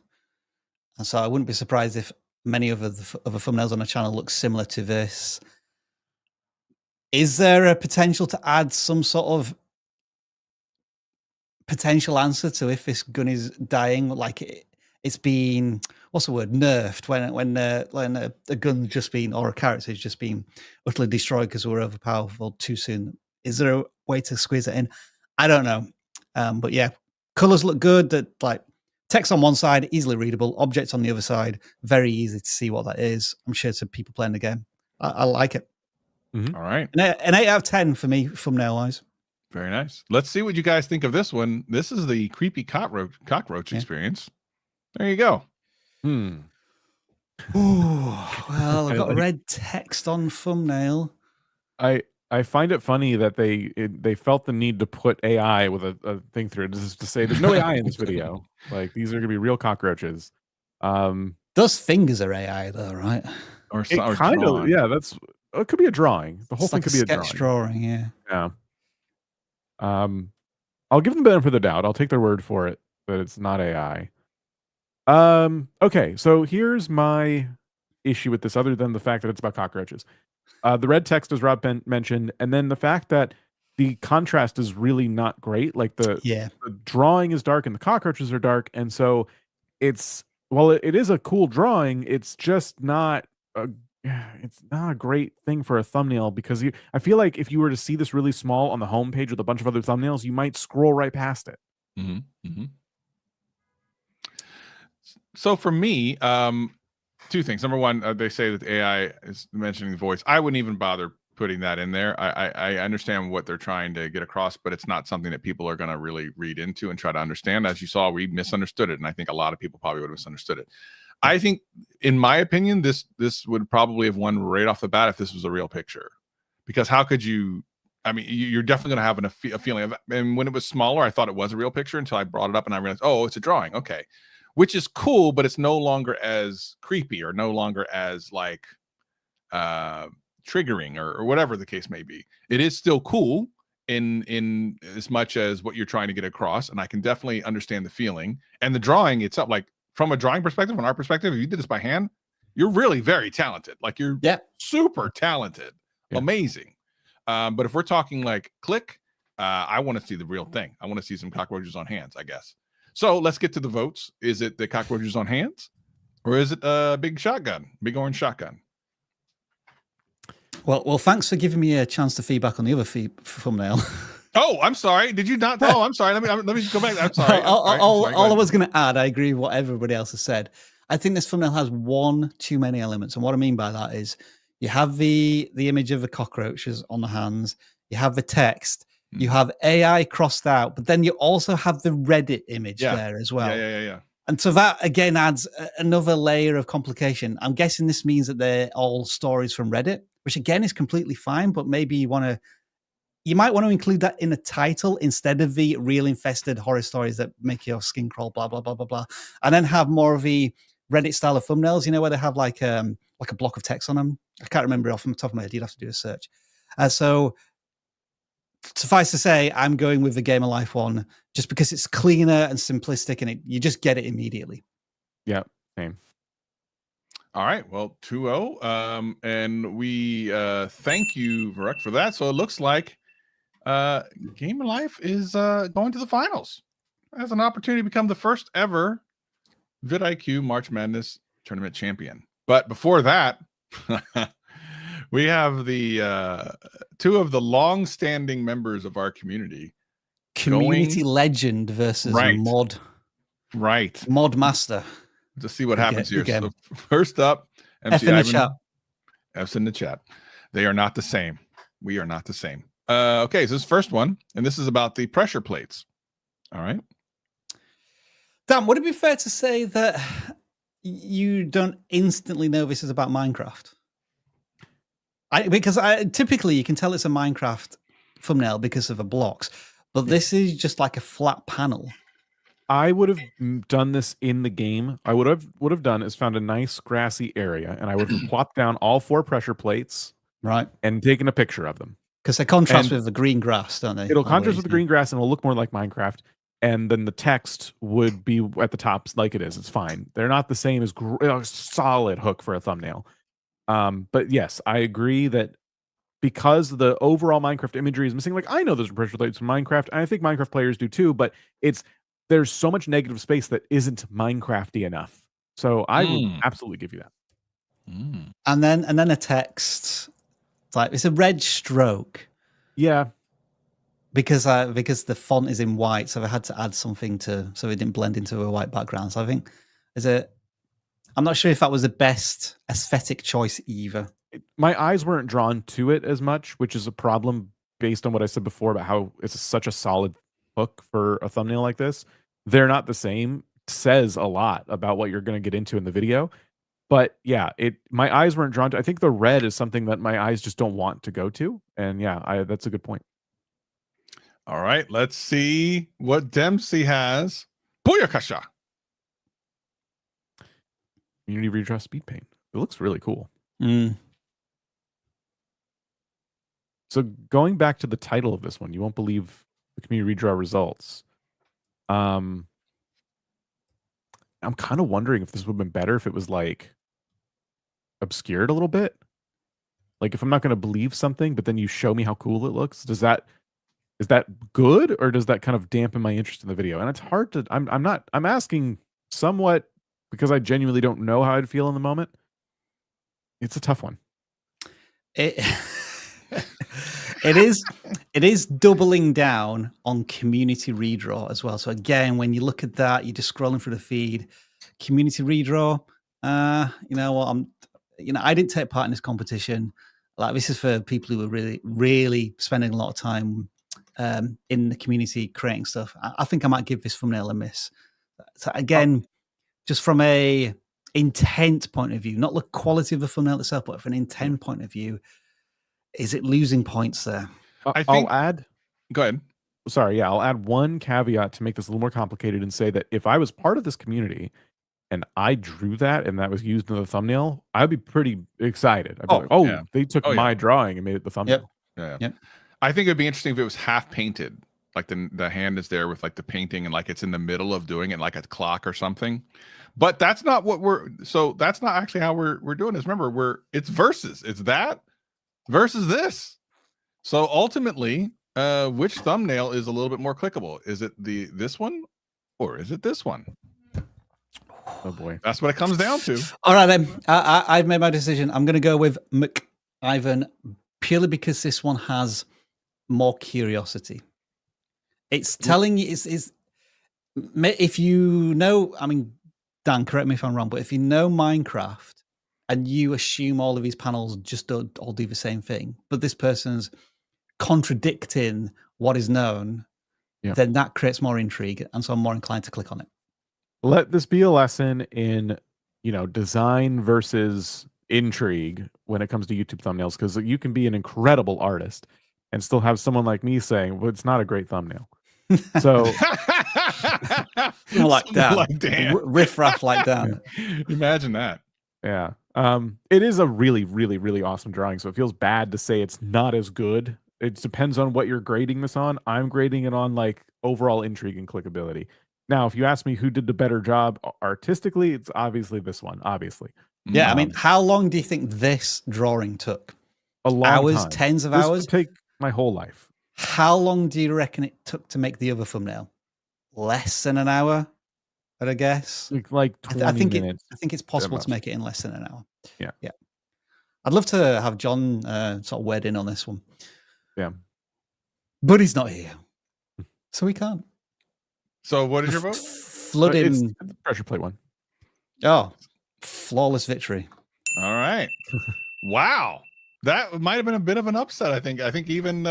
And so I wouldn't be surprised if many of the thumbnails on the channel look similar to this. Is there a potential to add some sort of potential answer to if this gun is dying? Like it's been, what's the word, nerfed when a gun's just been, or a character has just been utterly destroyed because we're overpowerful too soon. Is there a way to squeeze it in? I don't know. But yeah, colors look good. That like text on one side, easily readable. Objects on the other side, very easy to see what that is. I'm sure to people playing the game. I like it. Mm-hmm. All right. An 8 out of 10 for me, thumbnail wise. Very nice. Let's see what you guys think of this one. This is the creepy cockroach experience. There you go. Ooh, well, I've got red text on thumbnail. I find it funny that they felt the need to put AI with a thing through it, just to say there's no AI in this video. Like, these are gonna be real cockroaches. Those fingers are AI though, right? Or kind of, yeah. It could be a drawing. The whole thing could be a drawing. Yeah. Yeah. I'll give them the benefit of the doubt. I'll take their word for it that it's not AI. Okay, so here's my issue with this, other than the fact that it's about cockroaches. The red text, as Rob mentioned, and then the fact that the contrast is really not great. Like the drawing is dark and the cockroaches are dark, and so it's, well, it is a cool drawing. It's just not it's not a great thing for a thumbnail, because I feel like if you were to see this really small on the homepage with a bunch of other thumbnails, you might scroll right past it. So for me, two things. Number one, they say that the AI is mentioning the voice. I wouldn't even bother putting that in there. I understand what they're trying to get across, but it's not something that people are going to really read into and try to understand. As you saw, we misunderstood it, and I think a lot of people probably would have misunderstood it. I think, in my opinion, this would probably have won right off the bat if this was a real picture, because how could you? I mean, you're definitely going to have a feeling of. And when it was smaller, I thought it was a real picture until I brought it up and I realized, oh, it's a drawing. Okay, which is cool, but it's no longer as creepy or no longer as like triggering or whatever the case may be. It is still cool in as much as what you're trying to get across, and I can definitely understand the feeling and the drawing itself. Like, from a drawing perspective, from our perspective, if you did this by hand, you're really very talented. Like, you're super talented, amazing. But if we're talking like click, I want to see the real thing. I want to see some cockroaches on hands, I guess. So let's get to the votes. Is it the cockroaches on hands, or is it a big shotgun, big orange shotgun? Well, thanks for giving me a chance to feedback on the other thumbnail. Oh, I'm sorry. Did you not? Oh, I'm sorry. Let me go back. I'm sorry. All I was going to add, I agree with what everybody else has said. I think this thumbnail has one too many elements, and what I mean by that is you have the image of the cockroaches on the hands, you have the text, you have AI crossed out, but then you also have the Reddit image there as well. Yeah. And so that again adds another layer of complication. I'm guessing this means that they're all stories from Reddit, which again is completely fine, but maybe you might want to include that in the title instead of the real infested horror stories that make your skin crawl, blah, blah, blah, blah, blah. And then have more of the Reddit style of thumbnails, you know, where they have like a block of text on them. I can't remember off the top of my head. You'd have to do a search. So suffice to say, I'm going with the Game of Life one just because it's cleaner and simplistic, and you just get it immediately. Yeah, same. All right. Well, 2-0. And we thank you, Varuk, for that. So it looks like Game of Life is going to the finals. Has an opportunity to become the first ever vidIQ March Madness tournament champion. But before that, we have the two of the long-standing members of our community. Community legend versus mod master. To see what happens here. So first up, MC F in the Ivan, chat. F's in the chat. They are not the same. We are not the same. Okay, so this first one, and this is about the pressure plates. All right. Dan, would it be fair to say that you don't instantly know this is about Minecraft? Because typically you can tell it's a Minecraft thumbnail because of the blocks, but this is just like a flat panel. I would have done this in the game. I would have done is found a nice grassy area, and I would have plopped down all 4 pressure plates, right, and taken a picture of them. Because they contrast with the green grass, don't they? It'll contrast with the green grass, and it'll look more like Minecraft. And then the text would be at the top like it is. It's fine. They're not the same as a solid hook for a thumbnail. But yes, I agree that because the overall Minecraft imagery is missing. Like, I know there's pressure plates in Minecraft, and I think Minecraft players do too, but there's so much negative space that isn't Minecrafty enough. So I would absolutely give you that. And then a text. It's like it's a red stroke. Yeah. Because the font is in white, so I had to add something so it didn't blend into a white background. So I think I'm not sure if that was the best aesthetic choice either. My eyes weren't drawn to it as much, which is a problem based on what I said before about how it's such a solid hook for a thumbnail like this. They're not the same. It says a lot about what you're going to get into in the video. But yeah, my eyes weren't drawn to. I think the red is something that my eyes just don't want to go to. And yeah, that's a good point. All right, let's see what Dempsey has. Booyakasha. Community redraw speed paint. It looks really cool. So going back to the title of this one, you won't believe the community redraw results. I'm kind of wondering if this would have been better if it was like obscured a little bit. Like if I'm not going to believe something, but then you show me how cool it looks, is that good, or does that kind of dampen my interest in the video? And it's hard to, I'm asking somewhat because I genuinely don't know how I'd feel in the moment. It's a tough one. It is doubling down on community redraw as well. So again, when you look at that, you're just scrolling through the feed, community redraw. You know what? I didn't take part in this competition. Like, this is for people who are really, really spending a lot of time in the community creating stuff. I think I might give this thumbnail a miss. So again, just from a intent point of view, not the quality of the thumbnail itself, but from an intent point of view, is it losing points there? I'll add. Go ahead. Sorry, yeah, I'll add one caveat to make this a little more complicated and say that if I was part of this community and I drew that and that was used in the thumbnail, I'd be pretty excited. I'd be like, they took my drawing and made it the thumbnail. Yep. I think it'd be interesting if it was half painted, like the hand is there with like the painting and like it's in the middle of doing it like a clock or something. But that's not what that's not actually how we're doing this. Remember, it's versus. It's that versus this. So ultimately, which thumbnail is a little bit more clickable? Is it this one or is it this one? Oh boy, that's what it comes down to. All right, then I've made my decision. I'm going to go with McIvan purely because this one has more curiosity. It's telling you if you know. I mean, Dan, correct me if I'm wrong, but if you know Minecraft and you assume all of these panels just all do the same thing, but this person's contradicting what is known, then that creates more intrigue, and so I'm more inclined to click on it. Let this be a lesson in, design versus intrigue when it comes to YouTube thumbnails, because you can be an incredible artist and still have someone like me saying, well, it's not a great thumbnail. So like that, riff-raff like that. Imagine that. Yeah. It is a really, really, really awesome drawing. So it feels bad to say it's not as good. It depends on what you're grading this on. I'm grading it on like overall intrigue and clickability. Now, if you ask me who did the better job artistically, it's obviously this one, obviously. Yeah, I mean, how long do you think this drawing took? A long hours, time. tens of This hours? would take my whole life. How long do you reckon it took to make the other thumbnail? Less than an hour, I'd guess. Like 20 minutes. I think it's possible to make it in less than an hour. Yeah. Yeah. I'd love to have John sort of weighed in on this one. Yeah. But he's not here. So we can't. So what is your vote? Flood him. It's the pressure plate one. Oh, flawless victory. All right. Wow. That might have been a bit of an upset, I think. I think even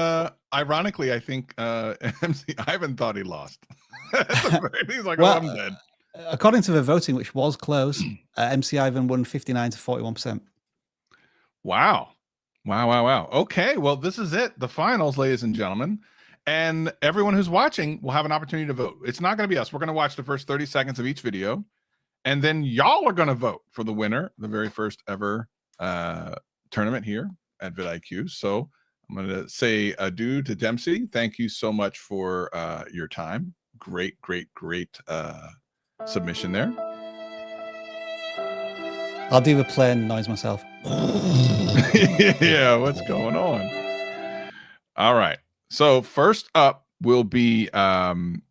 ironically, I think MC Ivan thought he lost. He's like, well, I'm dead. According to the voting, which was close, MC Ivan won 59 to 41%. Wow. Wow. Okay. Well, this is it. The finals, ladies and gentlemen. And everyone who's watching will have an opportunity to vote. It's not going to be us. We're going to watch the first 30 seconds of each video. And then y'all are going to vote for the winner, the very first ever tournament here at vidIQ. So I'm going to say adieu to Dempsey. Thank you so much for your time. Great submission there. I'll do the plane noise myself. Yeah, what's going on? All right. So first up will be Game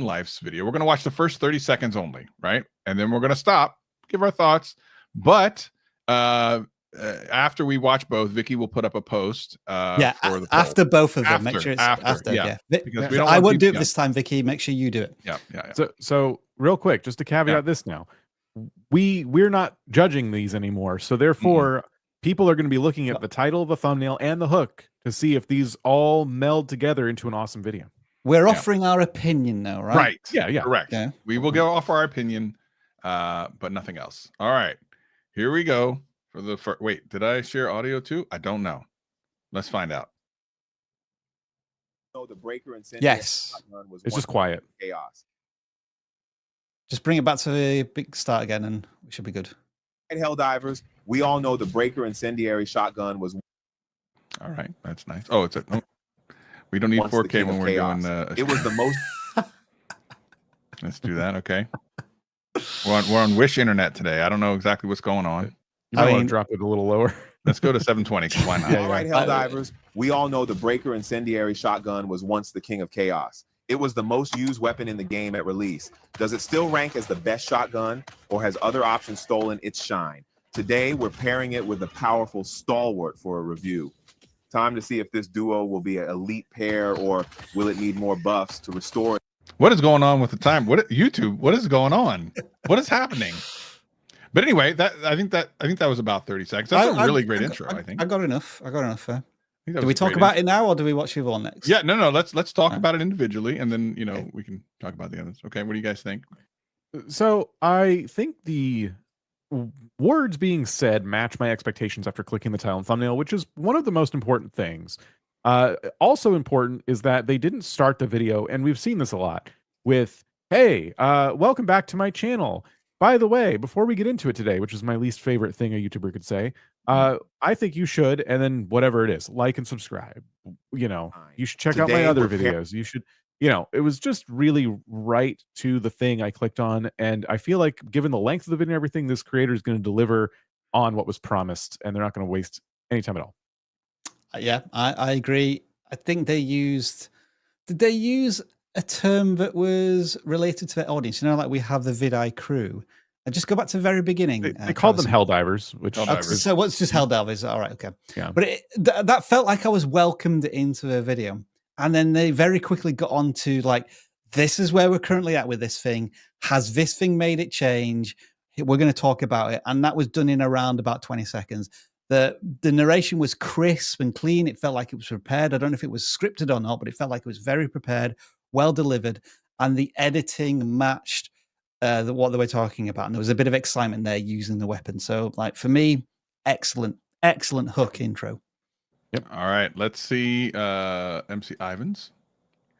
Life's video. We're going to watch the first 30 seconds only, right? And then we're going to stop, give our thoughts. But after we watch both, Vicky will put up a post. For the after both of them. Make sure it's after. yeah. Because we don't I won't do it this time, Vicky. Make sure you do it. Yeah. So real quick, just to caveat this now, we're not judging these anymore. So therefore, people are going to be looking at the title, the thumbnail, and the hook to see if these all meld together into an awesome video. We're offering our opinion now, right? Right. Yeah. Correct. Yeah. We will go off our opinion, but nothing else. All right. Here we go for the first. Wait, did I share audio too? I don't know. Let's find out. The breaker and yes. It's just quiet. Chaos. Just bring it back to the big start again, and we should be good. Helldivers, we all know the breaker incendiary shotgun was. All right, that's nice. Oh, it's a. Oh, we don't need 4K when we're doing. It was the most. Let's do that. Okay. We're on Wish Internet today. I don't know exactly what's going on. You might want to drop it a little lower. Let's go to 720. Why not? All right, Helldivers, we all know the breaker incendiary shotgun was once the king of chaos. It was the most used weapon in the game at release. Does it still rank as the best shotgun, or has other options stolen its shine? Today, we're pairing it with a powerful stalwart for a review. Time to see if this duo will be an elite pair, or will it need more buffs to restore it. What is going on with the time? What YouTube? What is going on? What is happening? But anyway, I think that was about 30 seconds. That's a really great intro. I think I got enough. There. Do we talk about it now, or do we watch the one next? Yeah, no. Let's talk about it individually, and then we can talk about the others. Okay, what do you guys think? So I think the words being said match my expectations after clicking the title and thumbnail, which is one of the most important things. Also important is that they didn't start the video, and we've seen this a lot with, "Hey, welcome back to my channel. By the way, before we get into it today," which is my least favorite thing a YouTuber could say, I think you should, and then whatever it is, like and subscribe. You should check out my other videos. You should, it was just really right to the thing I clicked on. And I feel like given the length of the video and everything, this creator is going to deliver on what was promised, and they're not going to waste any time at all. Yeah, I agree. I think did they use a term that was related to their audience? Like we have the vidI crew. And just go back to the very beginning. They called them Helldivers, which so what's just Helldivers? All right, okay. Yeah. But that felt like I was welcomed into the video, and then they very quickly got on to like, this is where we're currently at with this thing. Has this thing made it change? We're going to talk about it, and that was done in around about 20 seconds. The narration was crisp and clean. It felt like it was prepared. I don't know if it was scripted or not, but it felt like it was very prepared, well delivered, and the editing matched what they were talking about. And there was a bit of excitement there using the weapon. So, like, for me, excellent hook intro. Yep. All right. Let's see MC Ivans.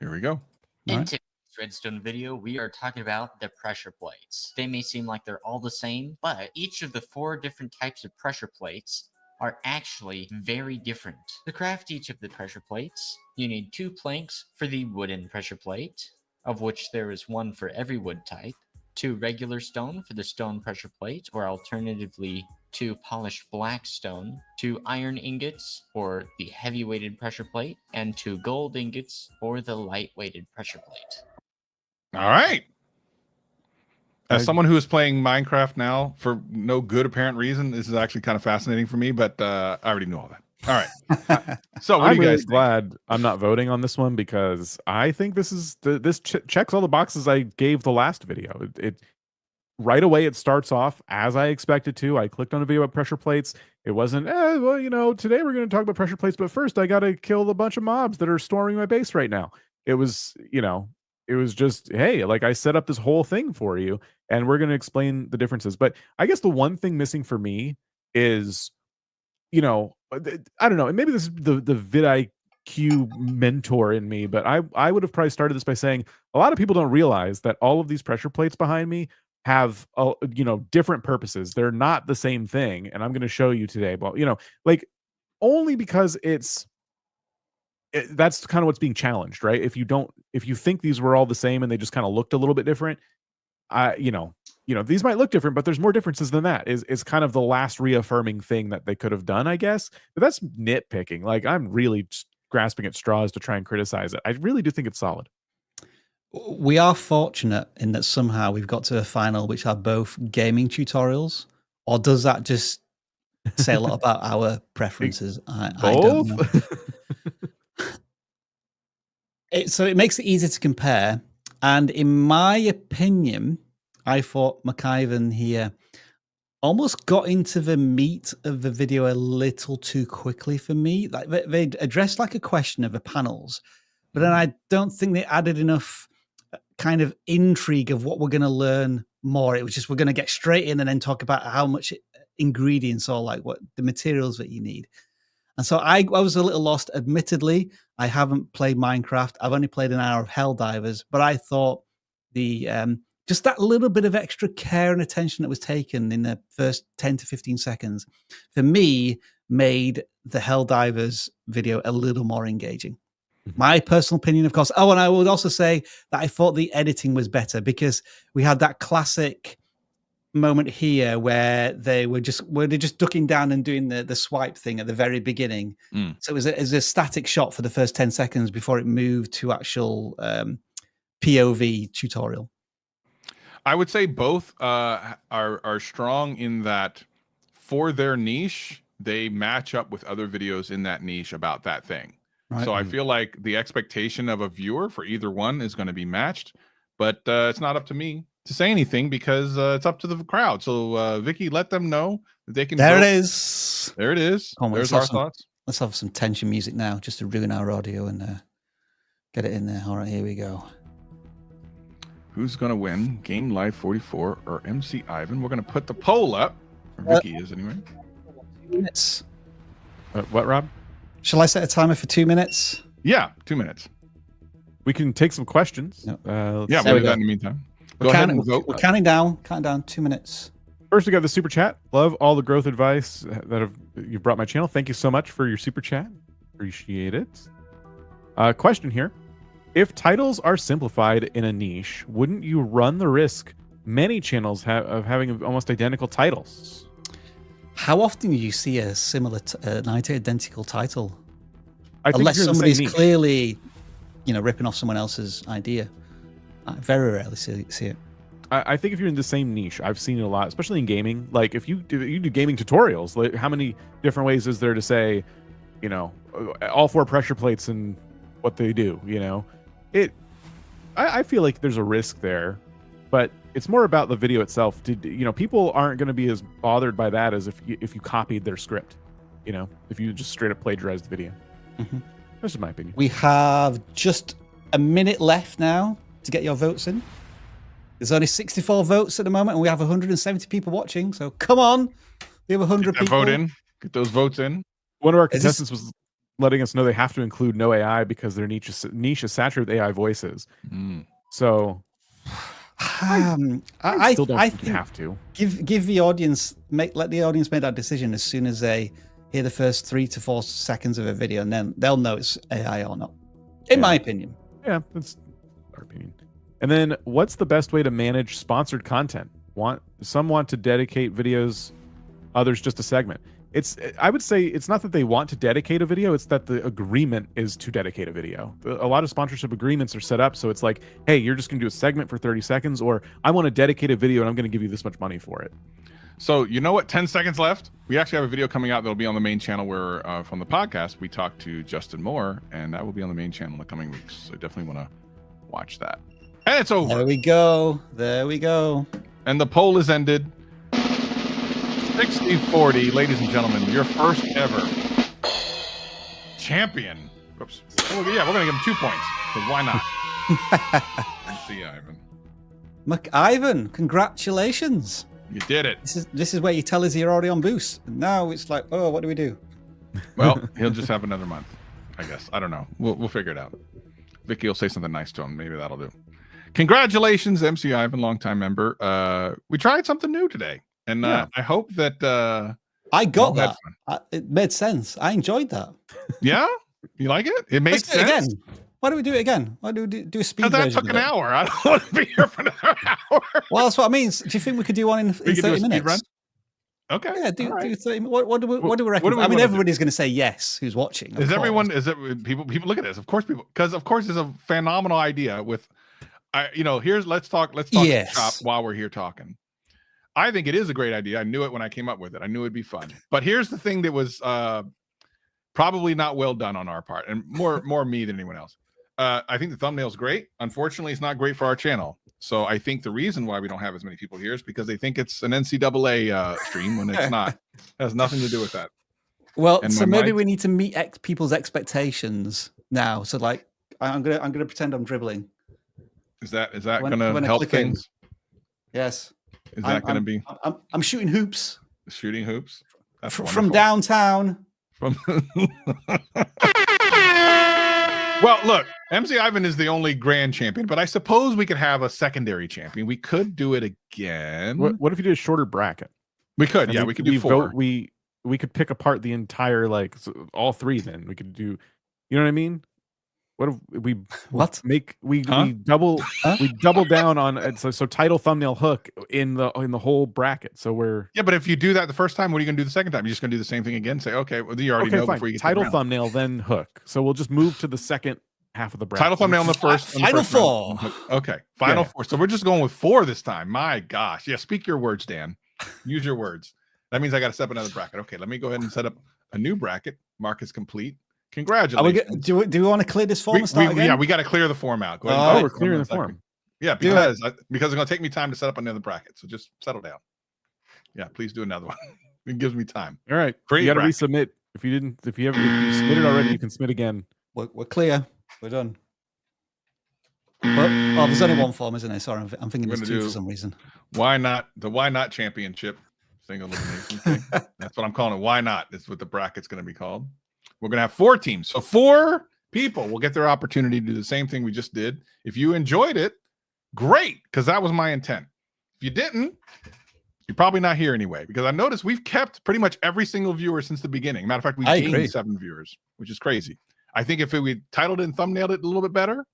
Here we go. In today's Redstone video, we are talking about the pressure plates. They may seem like they're all the same, but each of the 4 different types of pressure plates are actually very different. To craft each of the pressure plates, you need 2 planks for the wooden pressure plate, of which there is 1 for every wood type, 2 regular stone for the stone pressure plate, or alternatively 2 polished black stone, 2 iron ingots for the heavy weighted pressure plate, and 2 gold ingots for the light weighted pressure plate. All right. As someone who is playing Minecraft now for no good apparent reason, this is actually kind of fascinating for me, but I already knew all that. All right. So what I'm do you really guys think? glad I'm not voting on this one because I think this is this checks all the boxes I gave the last video. It right away it starts off as I expected to. I clicked on a video about pressure plates. It wasn't, well, you know, today we're going to talk about pressure plates, but first I got to kill a bunch of mobs that are storming my base right now. It was, you know, it was just, hey, like I set up this whole thing for you and we're going to explain the differences. But I guess the one thing missing for me is, you know, I don't know, and maybe this is the vidIQ mentor in me, but I would have probably started this by saying a lot of people don't realize that all of these pressure plates behind me have you know, different purposes. They're not the same thing, and I'm going to show you today. But you know, like only because that's kind of what's being challenged, right? If you think these were all the same and they just kind of looked a little bit different, you know, these might look different, but there's more differences than that. Is kind of the last reaffirming thing that they could have done, I guess. But that's nitpicking. Like I'm really just grasping at straws to try and criticize it. I really do think it's solid. We are fortunate in that somehow we've got to a final which are both gaming tutorials, or does that just say a lot about our preferences? I don't know. So it makes it easier to compare. And in my opinion, I thought McIvan here almost got into the meat of the video a little too quickly for me. Like they addressed like a question of the panels, but then I don't think they added enough kind of intrigue of what we're going to learn more. It was just, we're going to get straight in and then talk about how much ingredients or like what the materials that you need. And so I was a little lost. Admittedly, I haven't played Minecraft. I've only played an hour of Helldivers, but I thought the just that little bit of extra care and attention that was taken in the first 10 to 15 seconds, for me, made the Helldivers video a little more engaging. My personal opinion, of course. Oh, and I would also say that I thought the editing was better because we had that classic moment here where they're just ducking down and doing the swipe thing at the very beginning. So it was a static shot for the first 10 seconds before it moved to actual POV tutorial. I would say both are strong in that for their niche, they match up with other videos in that niche about that thing. Right. So I feel like the expectation of a viewer for either one is going to be matched, but it's not up to me to say anything because it's up to the crowd. So Vicky, let them know that they can. There it is. There it is. There's our thoughts. Let's have some tension music now, just to ruin our audio and get it in there. All right, here we go. Who's going to win, Game Live 44 or MC Ivan? We're going to put the poll up. Or Vicky is anyway. 2 minutes. What, Rob? Shall I set a timer for 2 minutes? Yeah, 2 minutes. We can take some questions. Yeah, we'll do that in the meantime. Go ahead and vote. We're counting down. 2 minutes. First, we got the super chat. Love all the growth advice that you've brought my channel. Thank you so much for your super chat. Appreciate it. Question here. If titles are simplified in a niche, wouldn't you run the risk many channels of having almost identical titles? How often do you see a similar, identical title? Unless somebody's clearly, ripping off someone else's idea. I very rarely see it. I think if you're in the same niche, I've seen it a lot, especially in gaming. Like if you do gaming tutorials, like how many different ways is there to say, all 4 pressure plates and what they do? I feel like there's a risk there, but it's more about the video itself. People aren't going to be as bothered by that as if you copied their script. If you just straight up plagiarized the video. Mm-hmm. That's just my opinion. We have just a minute left now to get your votes in. There's only 64 votes at the moment, and we have 170 people watching. So come on, we have 100 people. Vote in. Get those votes in. One of our contestants was letting us know they have to include no AI because their niche is saturated with AI voices. So I still don't think you have to give the audience let the audience make that decision as soon as they hear the first 3 to 4 seconds of a video, and then they'll know it's AI or not. In my opinion. Yeah, that's our opinion. And then what's the best way to manage sponsored content? Some want to dedicate videos, others just a segment. I would say it's not that they want to dedicate a video, it's that the agreement is to dedicate a video. A lot of sponsorship agreements are set up so it's like, hey, you're just going to do a segment for 30 seconds, or I want to dedicate a video and I'm going to give you this much money for it. So you know what? 10 seconds left. We actually have a video coming out that'll be on the main channel where from the podcast we talked to Justin Moore, and that will be on the main channel in the coming weeks. So definitely want to watch that. And it's over. There we go. There we go. And the poll is ended. 60-40, ladies and gentlemen, your first ever champion. Oops. Oh, yeah, we're going to give him 2 points, because why not? Let's see, Ivan. McIvan, congratulations. You did it. This is where you tell us you're already on boost. And now it's like, oh, what do we do? Well, he'll just have another month, I guess. I don't know. We'll figure it out. Vicky will say something nice to him. Maybe that'll do. Congratulations, MC Ivan, longtime member. We tried something new today. And I hope that I got that. It made sense. I enjoyed that. Yeah, you like it? It made sense. Again. Why do we do it again? Why do we do a speed version? That took an hour. I don't want to be here for another hour. Well, that's what I mean. Do you think we could do one in 30 minutes? Run? Okay. Yeah, do 30. What do we reckon? I mean, everybody's going to say yes. Who's watching? Is everyone? Is it people? People look at this. Of course, people. Because of course, it's a phenomenal idea. With, let's talk shop while we're here talking. I think it is a great idea. I knew it when I came up with it. I knew it'd be fun. But here's the thing that was probably not well done on our part, and more me than anyone else. I think the thumbnail's great. Unfortunately, it's not great for our channel. So I think the reason why we don't have as many people here is because they think it's an NCAA stream when it's not. It has nothing to do with that. Well, and so maybe we need to meet people's expectations now. So like, I'm gonna pretend I'm dribbling. Is that gonna help things? Yes. Is that going to be? I'm shooting hoops. Shooting hoops? That's from downtown. Well, look, MC Ivan is the only grand champion, but I suppose we could have a secondary champion. We could do it again. What if you did a shorter bracket? We could, we could do 4. We could pick apart the entire, all 3 then. We could do, you know what I mean? What if we double down on so title, thumbnail, hook in the whole bracket. So we're but if you do that the first time, what are you gonna do the second time? You're just gonna do the same thing again. Say, okay, well, you already know fine. before you get title, thumbnail, then hook. So we'll just move to the second half of the bracket. Title, thumbnail, on the first. Final 4. Okay, final 4. So we're just going with 4 this time. My gosh, yeah. Speak your words, Dan. Use your words. That means I got to set up another bracket. Okay, let me go ahead and set up a new bracket. Mark is complete. Congratulations. Do we want to clear this form and start again? Yeah, we got to clear the form out. Go ahead. We're clearing the form. Yeah, because it's going to take me time to set up another bracket. So just settle down. Yeah, please do another one. It gives me time. All right. You got to resubmit. If you submitted already, you can submit again. We're clear. We're done. Well, there's only one form, isn't there? Sorry, I'm thinking there's 2 for some reason. Why not? The why not championship single elimination thing. That's what I'm calling it. Why not? That's what the bracket's going to be called. We're going to have 4 teams. So 4 people will get their opportunity to do the same thing we just did. If you enjoyed it, great, because that was my intent. If you didn't, you're probably not here anyway, because I noticed we've kept pretty much every single viewer since the beginning. Matter of fact, we gained 7 viewers, which is crazy. I think if we titled it and thumbnailed it a little bit better,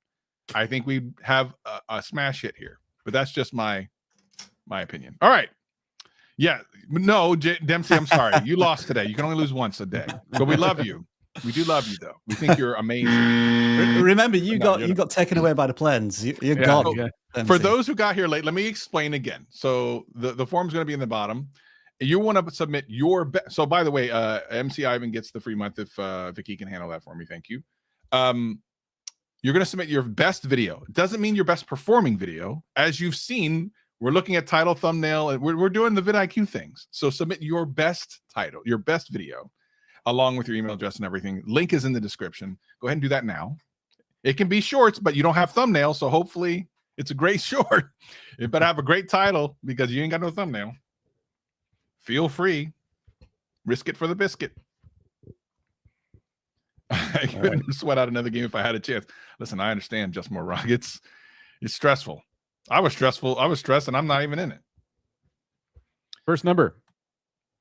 I think we'd have a smash hit here. But that's just my opinion. All right. Yeah. No, Dempsey, I'm sorry. You lost today. You can only lose once a day. But we love you. We do love you, though. We think you're amazing. Remember, you got taken away by the planes. You're gone. For those who got here late, let me explain again. So the form's going to be in the bottom. You want to submit your best. So by the way, MC Ivan gets the free month if Vicky can handle that for me. Thank you. You're going to submit your best video. It doesn't mean your best performing video. As you've seen, we're looking at title, thumbnail, and we're doing the vidIQ things. So submit your best title, your best video, along with your email address and everything. Link is in the description. Go ahead and do that now. It can be shorts, but you don't have thumbnail, so hopefully it's a great short. It better have a great title because you ain't got no thumbnail. Feel free. Risk it for the biscuit. I couldn't sweat out another game if I had a chance. Listen, I understand just more rock. It's stressful. I was stressed, and I'm not even in it. First number.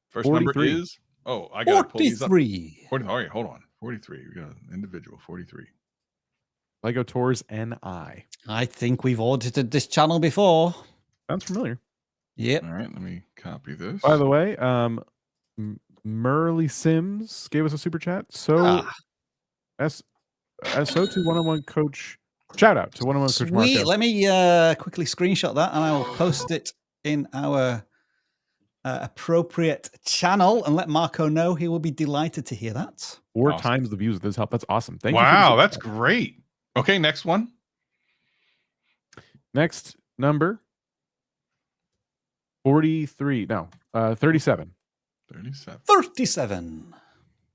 First 43. Number is I got 43. 40. All right, hold on. 43. We got an individual. 43. Lego Tours NI. I think we've audited this channel before. Sounds familiar. Yep. All right, let me copy this. By the way, Merly Sims gave us a super chat. So SO2 one-on-one coach. Shout out to one-on-one coach Sweet. Marco. Let me quickly screenshot that and I will post it in our appropriate channel and let Marco know. He will be delighted to hear that. 4 Awesome. times the views of this help. That's awesome. Thank you. Wow, that's great. Okay, next one. Next number 43. No, 37. 37.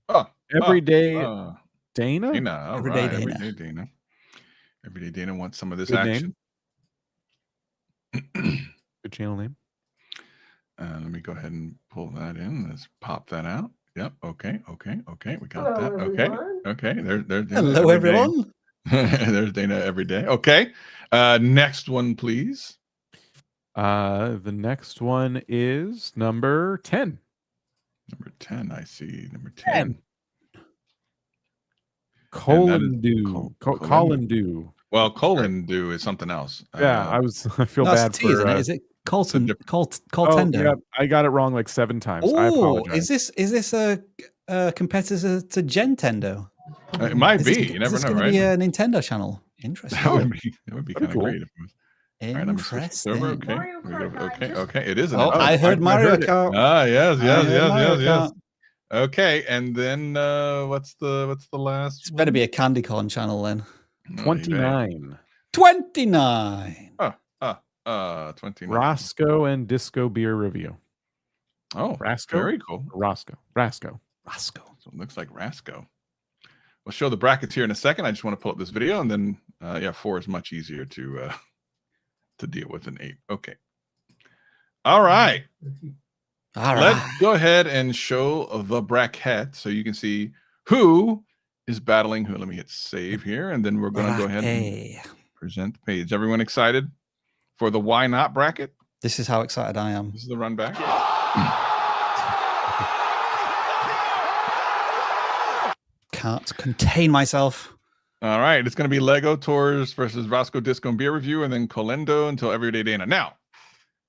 Oh, Everyday Dana. Dana. All Everyday right, Dana. Everyday Dana. Everyday Dana wants some of this Good action. Good channel name. Let me go ahead and pull that in. Let's pop that out. Yep. Okay. We got that. Okay. Okay. There's Dana. Hello, everyone. There's Dana every day. Okay. Next one, please. The next one is number 10. Number 10. I see. Number 10. Colin Do. Well, Colin Do is something else. Yeah, I feel bad T, isn't it? Is it Colton? Coltendo. Yeah, I got it wrong like 7 times. I Oh, apologize. is this a competitor to Gentendo? It might be. You never know, going right? to be a Nintendo channel. Interesting. That would be kind of cool. great. If it was. All right, let me switch this over. Interesting. Okay. It is an. Oh, I heard Mario Kart. Yes. Okay, and then what's the last? It's better be a candy corn channel then. 29. 29. 29. Roscoe and Disco Beer Review. Oh, Rasco? very cool. Rasco. So it looks like Rasco. We'll show the brackets here in a second. I just want to pull up this video, and then 4 is much easier to deal with than 8. Okay. All right. Let's go ahead and show the bracket so you can see who is battling who. Let me hit save here, and then we're going to go ahead and present the page. Everyone excited for the why not bracket? This is how excited I am. This is the run back. Can't contain myself. All right, it's going to be Lego Tours versus Roscoe Disco and Beer Review, and then Colendo until Everyday Dana. Now,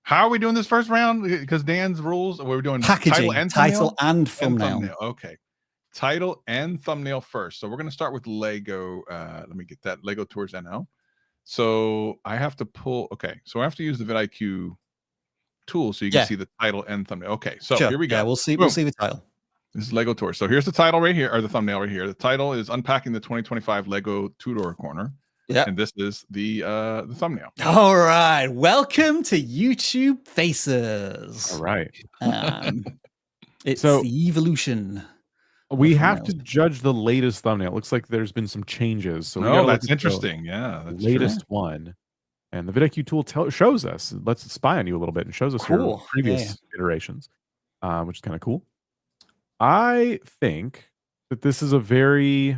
how are we doing this first round? Because Dan's rules, we're doing packaging, title and thumbnail. And thumbnail. Okay, title and thumbnail first. So we're going to start with Lego. Let me get that Lego Tours NL. So I have to pull. Okay, so I have to use the vidIQ tool so you can see the title and thumbnail. Okay, so here we go. Yeah, we'll see. We'll see the title. This is Lego Tour. So here's the title right here, or the thumbnail right here. The title is Unpacking the 2025 Lego Two-Door Corner. Yeah. And this is the thumbnail. All right. Welcome to YouTube Faces. All right. It's the evolution. We have to judge the latest thumbnail. It looks like there's been some changes. So that's interesting. Yeah. That's the latest one. And the vidIQ tool shows us, lets it spy on you a little bit and shows us your previous iterations, which is kind of cool. I think that this is a very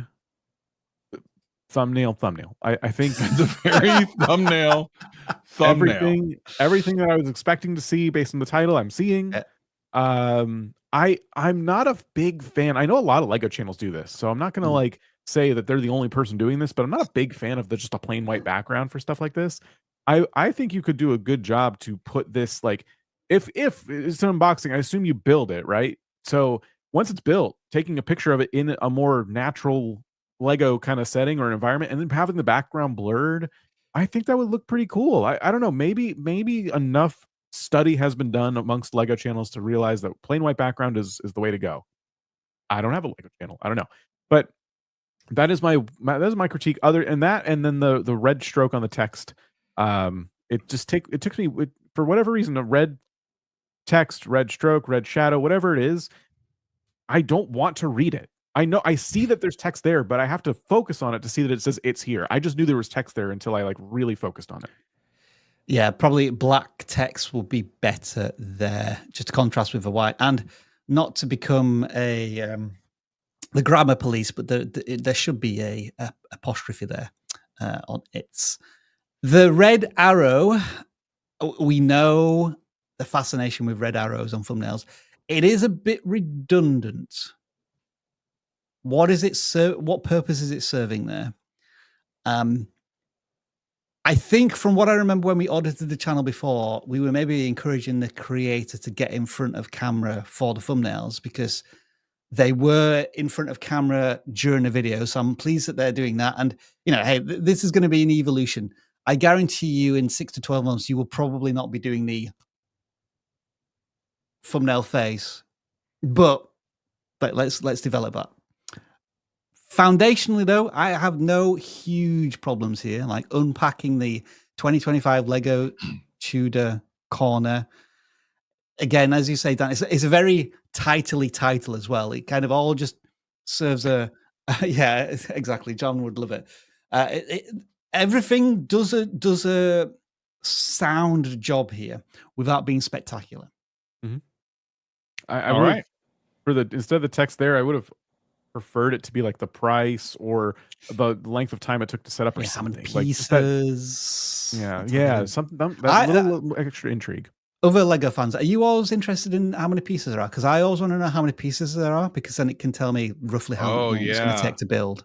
thumbnail. I think it's a very thumbnail. Everything that I was expecting to see based on the title, I'm seeing. I'm not a big fan. I know a lot of Lego channels do this, so I'm not gonna like say that they're the only person doing this, but I'm not a big fan of just a plain white background for stuff like this. I think you could do a good job to put this, like, if it's an unboxing, I assume you build it, right? So once it's built, taking a picture of it in a more natural Lego kind of setting or environment, and then having the background blurred, I think that would look pretty cool. I don't know, maybe enough study has been done amongst Lego channels to realize that plain white background is the way to go. I don't have a Lego channel. I don't know. But that is my critique. Other than that, and then the red stroke on the text. It took me, for whatever reason, a red text, red stroke, red shadow, whatever it is, I don't want to read it. I see that there's text there, but I have to focus on it to see that it says it's here. I just knew there was text there until I really focused on it. Yeah, probably black text will be better there, just to contrast with the white, and not to become the grammar police, but there should be a apostrophe there on it. The red arrow, we know the fascination with red arrows on thumbnails. It is a bit redundant. What purpose is it serving there? I think from what I remember when we audited the channel before, we were maybe encouraging the creator to get in front of camera for the thumbnails because they were in front of camera during the video. So I'm pleased that they're doing that. And, you know, hey, this is going to be an evolution. I guarantee you in 6 to 12 months, you will probably not be doing the thumbnail face, but let's develop that. Foundationally, though, I have no huge problems here, like unpacking the 2025 Lego Tudor corner. Again, as you say, Dan, it's a very titly title as well. It kind of all just serves a yeah, exactly. John would love it. Everything does a sound job here without being spectacular. Mm-hmm. I all right. For the instead of the text there, I would have preferred it to be like the price or the length of time it took to set up or something. Pieces. Like yeah, something that little extra intrigue. Other Lego fans, are you always interested in how many pieces there are? Because I always want to know how many pieces there are, because then it can tell me roughly how long it's going to take to build.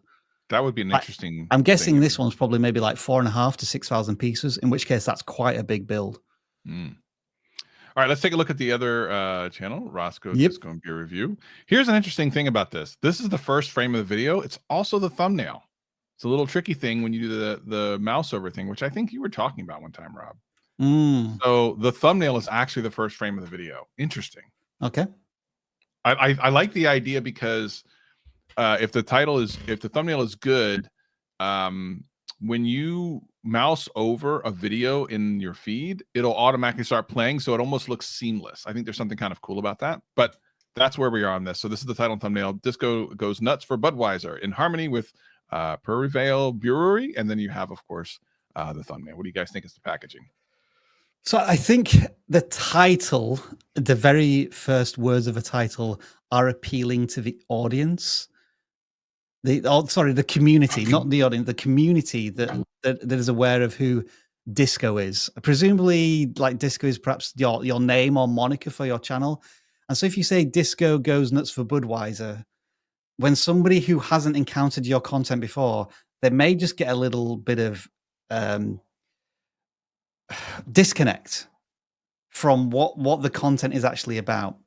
That would be an interesting. I'm guessing this one's probably maybe like 4.5 to 6,000 pieces, in which case that's quite a big build. All right, let's take a look at the other channel, Roscoe Disco and Beer Review. Here's an interesting thing about this. This is the first frame of the video. It's also the thumbnail. It's a little tricky thing when you do the mouse over thing, which I think you were talking about one time, Rob. So the thumbnail is actually the first frame of the video. Interesting. Okay. I like the idea because if the thumbnail is good, when you mouse over a video in your feed, it'll automatically start playing, so it almost looks seamless. I think there's something kind of cool about that, but that's where we are on this. So this is the title and thumbnail. Disco goes nuts for Budweiser in harmony with Prairie Vale Brewery, and then you have, of course, the thumbnail. What do you guys think is the packaging? So I think the title, the very first words of a title, are appealing to the audience. The community, not the audience, the community that is aware of who Disco is. Presumably, like, Disco is perhaps your name or moniker for your channel. And so if you say Disco goes nuts for Budweiser, when somebody who hasn't encountered your content before, they may just get a little bit of disconnect from what the content is actually about.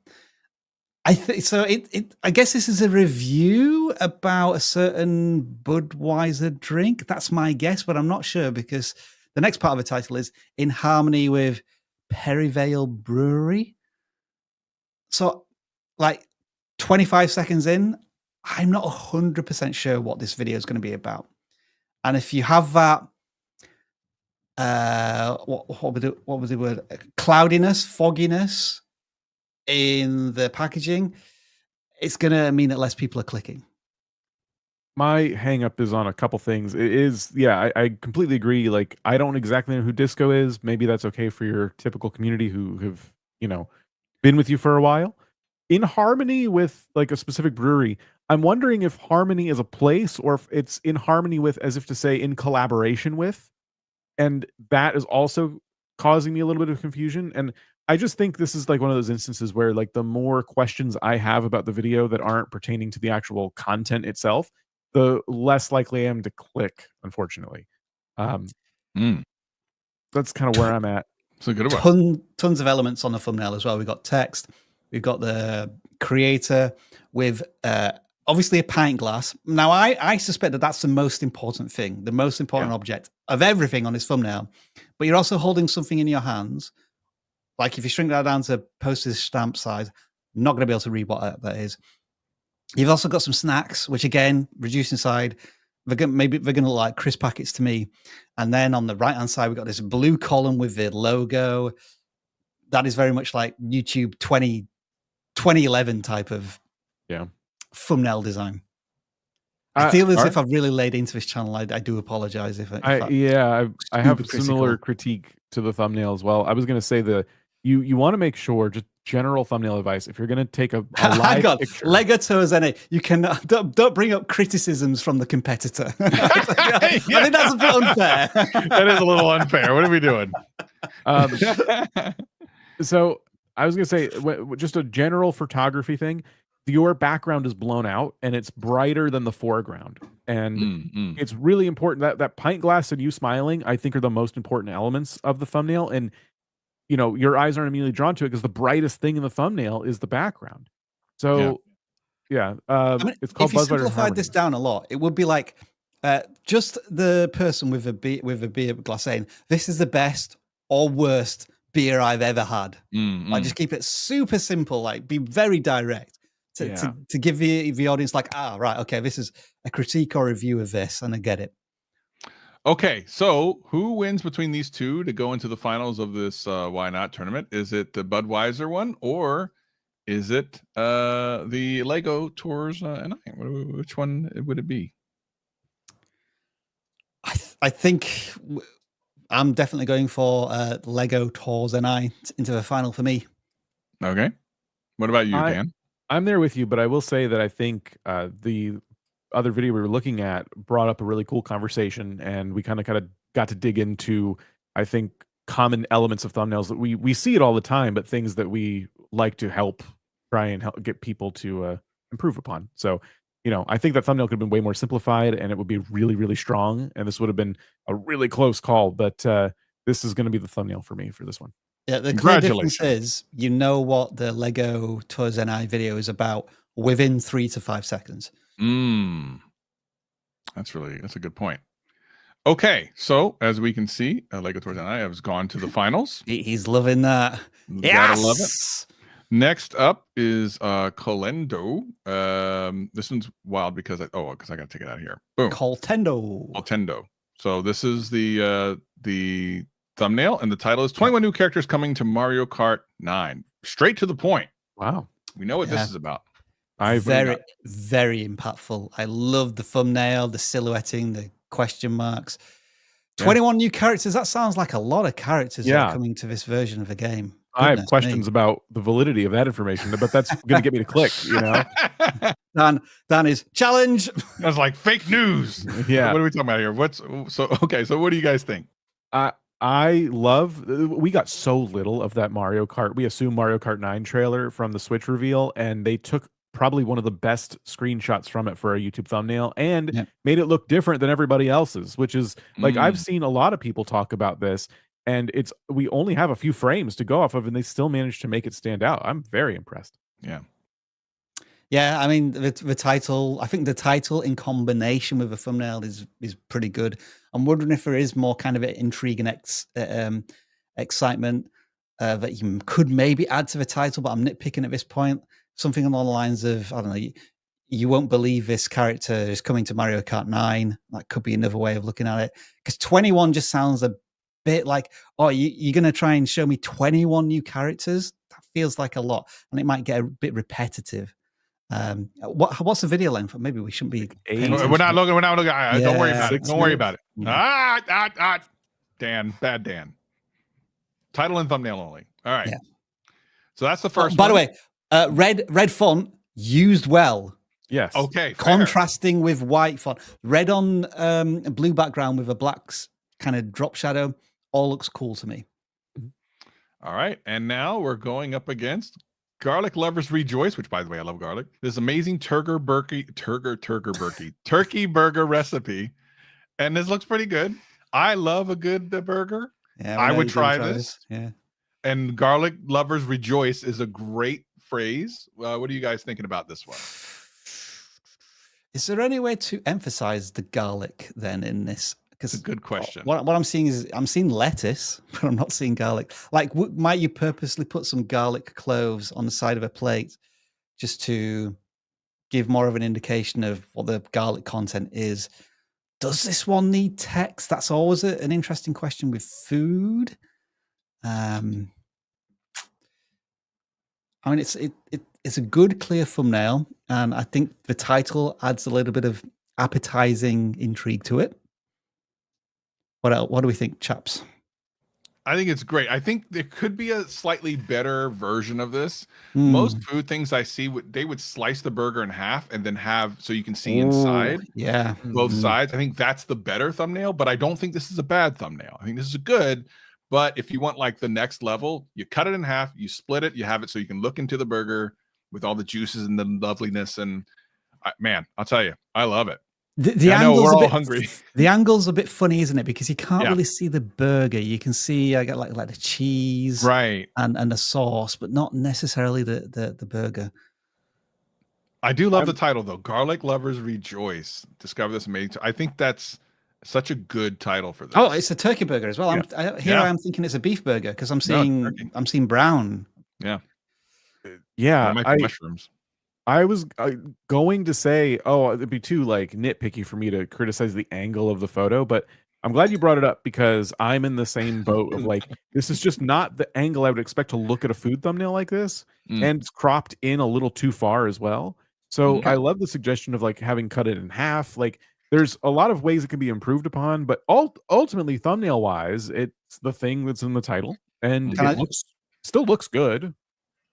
I guess this is a review about a certain Budweiser drink. That's my guess, but I'm not sure, because the next part of the title is in harmony with Prairie Vale Brewery. So, like 25 seconds in, I'm not 100% sure what this video is going to be about. And if you have that, what was the word? Cloudiness, fogginess in the packaging, it's going to mean that less people are clicking. My hang up is on a couple things. It is, I completely agree. Like, I don't exactly know who Disco is. Maybe that's okay for your typical community who have, been with you for a while. In harmony with like a specific brewery, I'm wondering if harmony is a place or if it's in harmony with, as if to say, in collaboration with. And that is also causing me a little bit of confusion. And I just think this is like one of those instances where, like, the more questions I have about the video that aren't pertaining to the actual content itself, the less likely I am to click, unfortunately. That's kind of where I'm at. So good one. Tons of elements on the thumbnail as well. We've got text. We've got the creator with obviously a pint glass. Now, I suspect that that's the most important thing, the most important object of everything on this thumbnail. But you're also holding something in your hands. Like, if you shrink that down to postage stamp size, I'm not going to be able to read what that is. You've also got some snacks, which, again, reduced in side. They're going to look like crisp packets to me. And then on the right-hand side, we've got this blue column with the logo. That is very much like YouTube 2011 type of thumbnail design. I feel as if I've really laid into this channel. I do apologize if I have a similar critique to the thumbnail as well. I was going to say you want to make sure, just general thumbnail advice, if you're going to take a live picture. Lego tours, you can don't bring up criticisms from the competitor. I think that's a bit unfair. That is a little unfair. What are we doing? So I was going to say, just a general photography thing. your background is blown out and it's brighter than the foreground. And it's really important that that pint glass and you smiling, I think, are the most important elements of the thumbnail. And you know, your eyes aren't immediately drawn to it because the brightest thing in the thumbnail is the background. So yeah, I mean, it's called if you Buzzbiter simplified this Harmony. down a lot, it would be like just the person with a beer glass saying, "This is the best or worst beer I've ever had." Like, just keep it super simple. Like, be very direct to give the audience like, right, okay, this is a critique or review of this, and I get it. Okay, so who wins between these two to go into the finals of this Why Not tournament? Is it the Budweiser one, or is it the Lego Tours and which one would it be? I think I'm definitely going for Lego Tours and I into the final for me. Okay. What about you, Dan? I'm there with you, but I will say that I think the other video we were looking at brought up a really cool conversation, and we kind of got to dig into, I think, common elements of thumbnails that we see it all the time, but things that we like to try and help get people to improve upon. So, you know, I think that thumbnail could have been way more simplified, and it would be really, really strong, and this would have been a really close call. But this is going to be the thumbnail for me for this one. Yeah, the clear difference is you know what the Lego Tours and I video is about within 3 to 5 seconds. That's a good point. Okay, so as we can see, Lego Tours and I have gone to the finals. He's loving that. Gotta love it. Next up is Colendo. This one's wild because I gotta take it out of here. Boom. Coltendo. So this is the thumbnail, and the title is 21 new characters coming to Mario Kart 9. Straight to the point. Wow. We know what this is about. Very impactful. I love the thumbnail, the silhouetting, the question marks. 21 new characters. That sounds like a lot of characters that are coming to this version of the game. I have questions about the validity of that information, but that's going to get me to click, you know? Dan is challenge. That's like fake news. Yeah. What are we talking about here? So what do you guys think? We got so little of that Mario Kart. We assume Mario Kart 9 trailer from the Switch reveal, and they took probably one of the best screenshots from it for a YouTube thumbnail and made it look different than everybody else's, which is like, I've seen a lot of people talk about this, and we only have a few frames to go off of, and they still managed to make it stand out. I'm very impressed. Yeah, I mean, the title, I think the title in combination with the thumbnail is pretty good. I'm wondering if there is more kind of intrigue and excitement that you could maybe add to the title, but I'm nitpicking at this point. Something along the lines of, I don't know, you won't believe this character is coming to Mario Kart 9. That could be another way of looking at it. Because 21 just sounds a bit like, you're going to try and show me 21 new characters? That feels like a lot. And it might get a bit repetitive. What's the video length? Maybe we shouldn't be. We're not looking. Don't worry about it. Don't worry about it. Dan, bad Dan. Title and thumbnail only. All right. Yeah. So that's the first. By the way, red font used well. Yes. Okay. Contrasting with white font. Red on blue background with a black kind of drop shadow. All looks cool to me. All right, and now we're going up against Garlic Lovers Rejoice, which, by the way, I love garlic. This amazing turkey burger recipe, and this looks pretty good. I love a good burger. Yeah, I would try this. Yeah, and Garlic Lovers Rejoice is a great phrase. What are you guys thinking about this one? Is there any way to emphasize the garlic then in this? It's a good question. What I'm seeing is I'm seeing lettuce, but I'm not seeing garlic. Like, might you purposely put some garlic cloves on the side of a plate just to give more of an indication of what the garlic content is? Does this one need text? That's always an interesting question with food. I mean, it's a good, clear thumbnail, and I think the title adds a little bit of appetizing intrigue to it. What else? What do we think, chaps? I think it's great. I think there could be a slightly better version of this. Most food things I see, they would slice the burger in half and then have so you can see inside. Yeah, both sides. I think that's the better thumbnail, but I don't think this is a bad thumbnail. I think this is good. But if you want like the next level, you cut it in half, you split it, you have it so you can look into the burger with all the juices and the loveliness. And man, I'll tell you, I love it. The I know angle's we're a all bit, hungry. The angle's a bit funny, isn't it? Because you can't Yeah. really see the burger. You can see I got like the cheese, Right, and the sauce, but not necessarily the burger. I do love the title though. Garlic Lovers Rejoice. Discover this amazing. I think that's such a good title for this. Oh, it's a turkey burger as well. Yeah. I am thinking it's a beef burger because I'm No, seeing brown. Yeah, It might be mushrooms. I was going to say, oh, it'd be too like nitpicky for me to criticize the angle of the photo, but I'm glad you brought it up because I'm in the same boat of like, this is just not the angle I would expect to look at a food thumbnail like this, and it's cropped in a little too far as well. So I love the suggestion of like having cut it in half. Like, there's a lot of ways it can be improved upon, but ultimately, thumbnail wise, it's the thing that's in the title, and still looks good.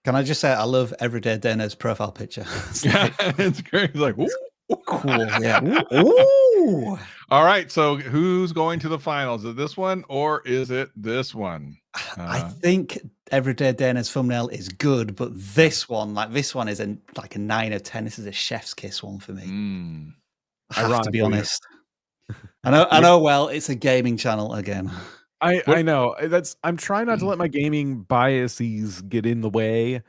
Can I just say I love Everyday Dana's profile picture? It's great. It's like, ooh. Cool. Yeah. Ooh. All right. So who's going to the finals? Is it this one or is it this one? I think Everyday Dana's thumbnail is good, but this one is like a 9 of 10. This is a chef's kiss one for me. I have to be honest. I know. Well, it's a gaming channel again. I know I'm trying not to let my gaming biases get in the way,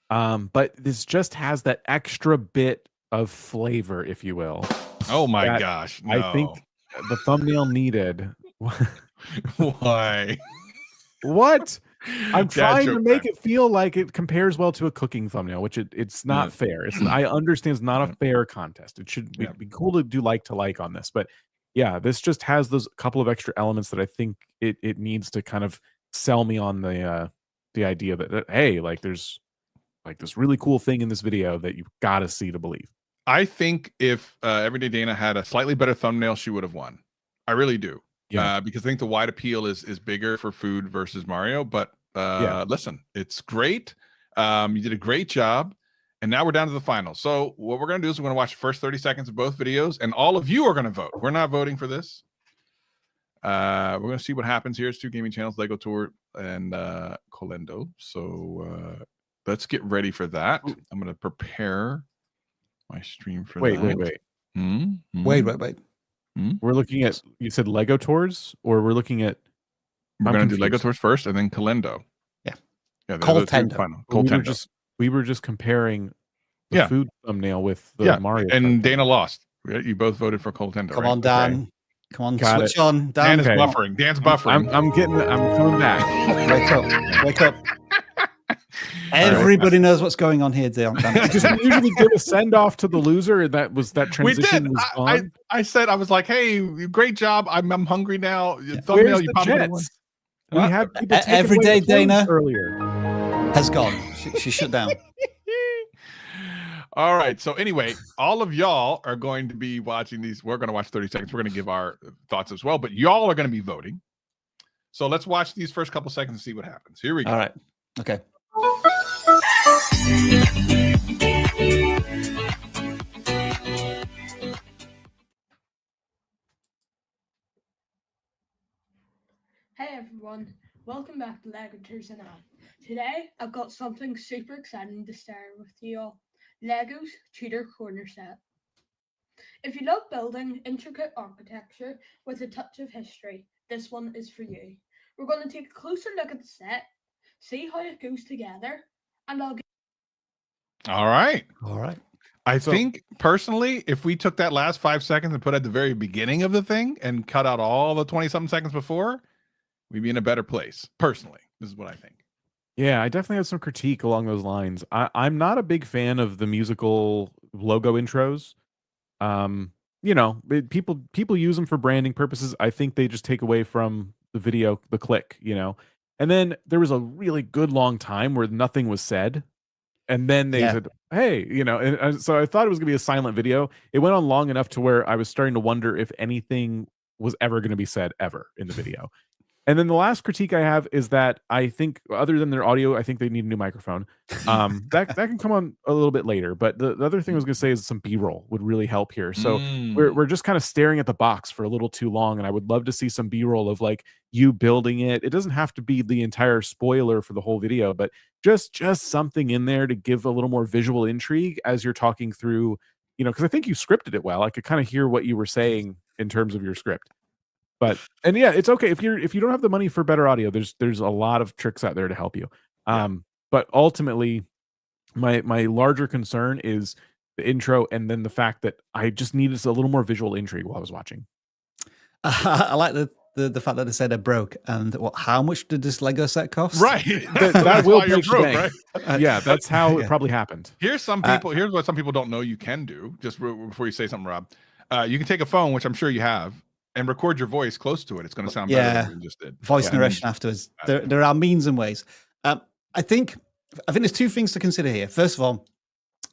but this just has that extra bit of flavor, if you will. Oh my gosh! No. I think the thumbnail needed. Why? What? I'm trying to make it feel like it compares well to a cooking thumbnail, which it's not fair. I understand it's not a fair contest. It should be cool to do like to like on this, but yeah, this just has those couple of extra elements that I think it needs to kind of sell me on the idea that hey, like there's like this really cool thing in this video that you've got to see to believe. I think if Everyday Dana had a slightly better thumbnail, she would have won. I really do. Yeah. Because I think the wide appeal is bigger for food versus Mario. But listen, it's great. You did a great job. And now we're down to the final. So what we're going to do is we're going to watch the first 30 seconds of both videos, and all of you are going to vote. We're not voting for this. We're going to see what happens here. It's two gaming channels, Lego Tour and Colendo. So let's get ready for that. I'm going to prepare my stream for that. Wait. Wait. We're looking at, you said Lego Tours, or we're looking at... We're going to do Lego Tours first, and then Colendo. Yeah. Coltendo. We were just comparing the food thumbnail with the Mario. And Dana lost. You both voted for Coltendo. Come on, Dan. Okay. Come on, Got switch on. Dan is buffering. Dan's buffering. I'm coming back. Wake up. Everybody knows what's going on here, Dan. Just usually give a send off to the loser. That transition. We did. I said, I was like, hey, great job. I'm hungry now. Thumbnail, you probably won. We had people Everyday Dana earlier. Has gone. She shut down. All right. So anyway, all of y'all are going to be watching these. We're going to watch 30 seconds. We're going to give our thoughts as well, but y'all are going to be voting. So let's watch these first couple seconds and see what happens. Here we go. All right. Okay. Hey everyone, welcome back to Lego Tours and Today I've got something super exciting to share with you all. Lego's Tudor Corner Set. If you love building intricate architecture with a touch of history, this one is for you. We're going to take a closer look at the set, see how it goes together, and I'll get... All right. I So- think personally, if we took that last 5 seconds and put it at the very beginning of the thing and cut out all the 20-something seconds before, we'd be in a better place. Personally, this is what I think. Yeah, I definitely have some critique along those lines. I'm not a big fan of the musical logo intros. People use them for branding purposes. I think they just take away from the video, the click, And then there was a really good long time where nothing was said. And then they said, hey, and so I thought it was going to be a silent video. It went on long enough to where I was starting to wonder if anything was ever going to be said ever in the video. And then the last critique I have is that I think, other than their audio, I think they need a new microphone. That can come on a little bit later. But the other thing I was going to say is some B-roll would really help here. So we're just kind of staring at the box for a little too long, and I would love to see some B-roll of like you building it. It doesn't have to be the entire spoiler for the whole video, but just something in there to give a little more visual intrigue as you're talking through. Because I think you scripted it well. I could kind of hear what you were saying in terms of your script. But and yeah, it's okay if you don't have the money for better audio. There's a lot of tricks out there to help you. But ultimately, my larger concern is the intro, and then the fact that I just needed a little more visual intrigue while I was watching. I like the fact that they said they're broke, and how much did this Lego set cost? Right, that will break broke, right? Yeah, that's how it probably happened. Here's what some people don't know you can do. Just before you say something, Rob, you can take a phone, which I'm sure you have, and record your voice close to it. It's going to sound better than you just did. Voice narration afterwards. There are means and ways. I think there's two things to consider here. First of all,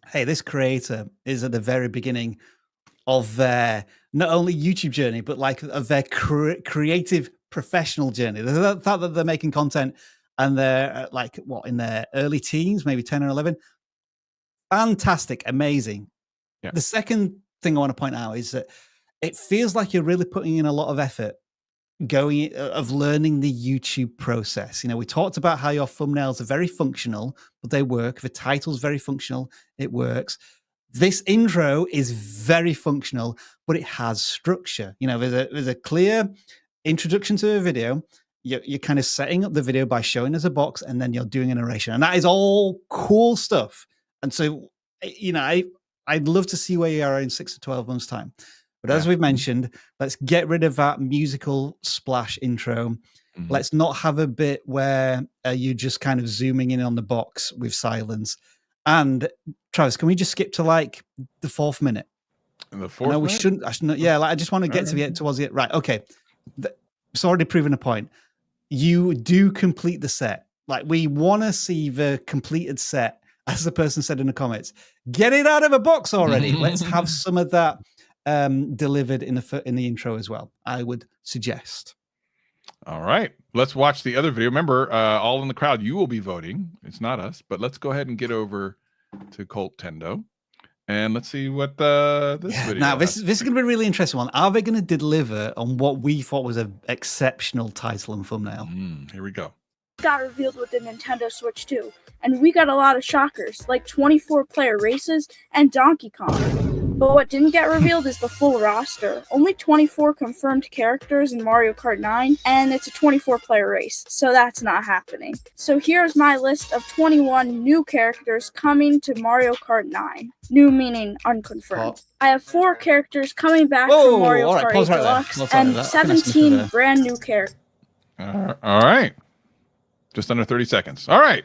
hey, this creator is at the very beginning of their not only YouTube journey, but like of their creative professional journey. The fact that they're making content and they're like in their early teens, maybe 10 or 11. Fantastic, amazing. Yeah. The second thing I want to point out is that it feels like you're really putting in a lot of effort of learning the YouTube process. We talked about how your thumbnails are very functional, but they work. The title's very functional, it works. This intro is very functional, but it has structure. There's a clear introduction to a video. You're kind of setting up the video by showing us a box, and then you're doing a narration, and that is all cool stuff. And so, I'd love to see where you are in 6 to 12 months' time. But as we've mentioned, let's get rid of that musical splash intro. Mm-hmm. Let's not have a bit where you're just kind of zooming in on the box with silence. And Travis, can we just skip to like the 4th minute? In the 4th minute? We shouldn't. I just want to get towards it. Right. Okay. It's already proven a point. You do complete the set. Like, we want to see the completed set, as the person said in the comments. Get it out of a box already. Let's have some of that delivered in the intro as well, I would suggest. All right, let's watch the other video. Remember, all in the crowd, you will be voting. It's not us, but let's go ahead and get over to Colt Tendo, and let's see what this video. Now, this is going to be a really interesting one. Are they going to deliver on what we thought was an exceptional title and thumbnail? Here we go. Got revealed with the Nintendo Switch 2, and we got a lot of shockers, like 24-player races and Donkey Kong. But what didn't get revealed is the full roster. Only 24 confirmed characters in Mario Kart 9, and it's a 24-player race, so that's not happening. So here's my list of 21 new characters coming to Mario Kart 9. New meaning unconfirmed. I have 4 characters coming back from Mario Kart 8 Deluxe, and 17 brand new characters. All right. Just under 30 seconds. All right.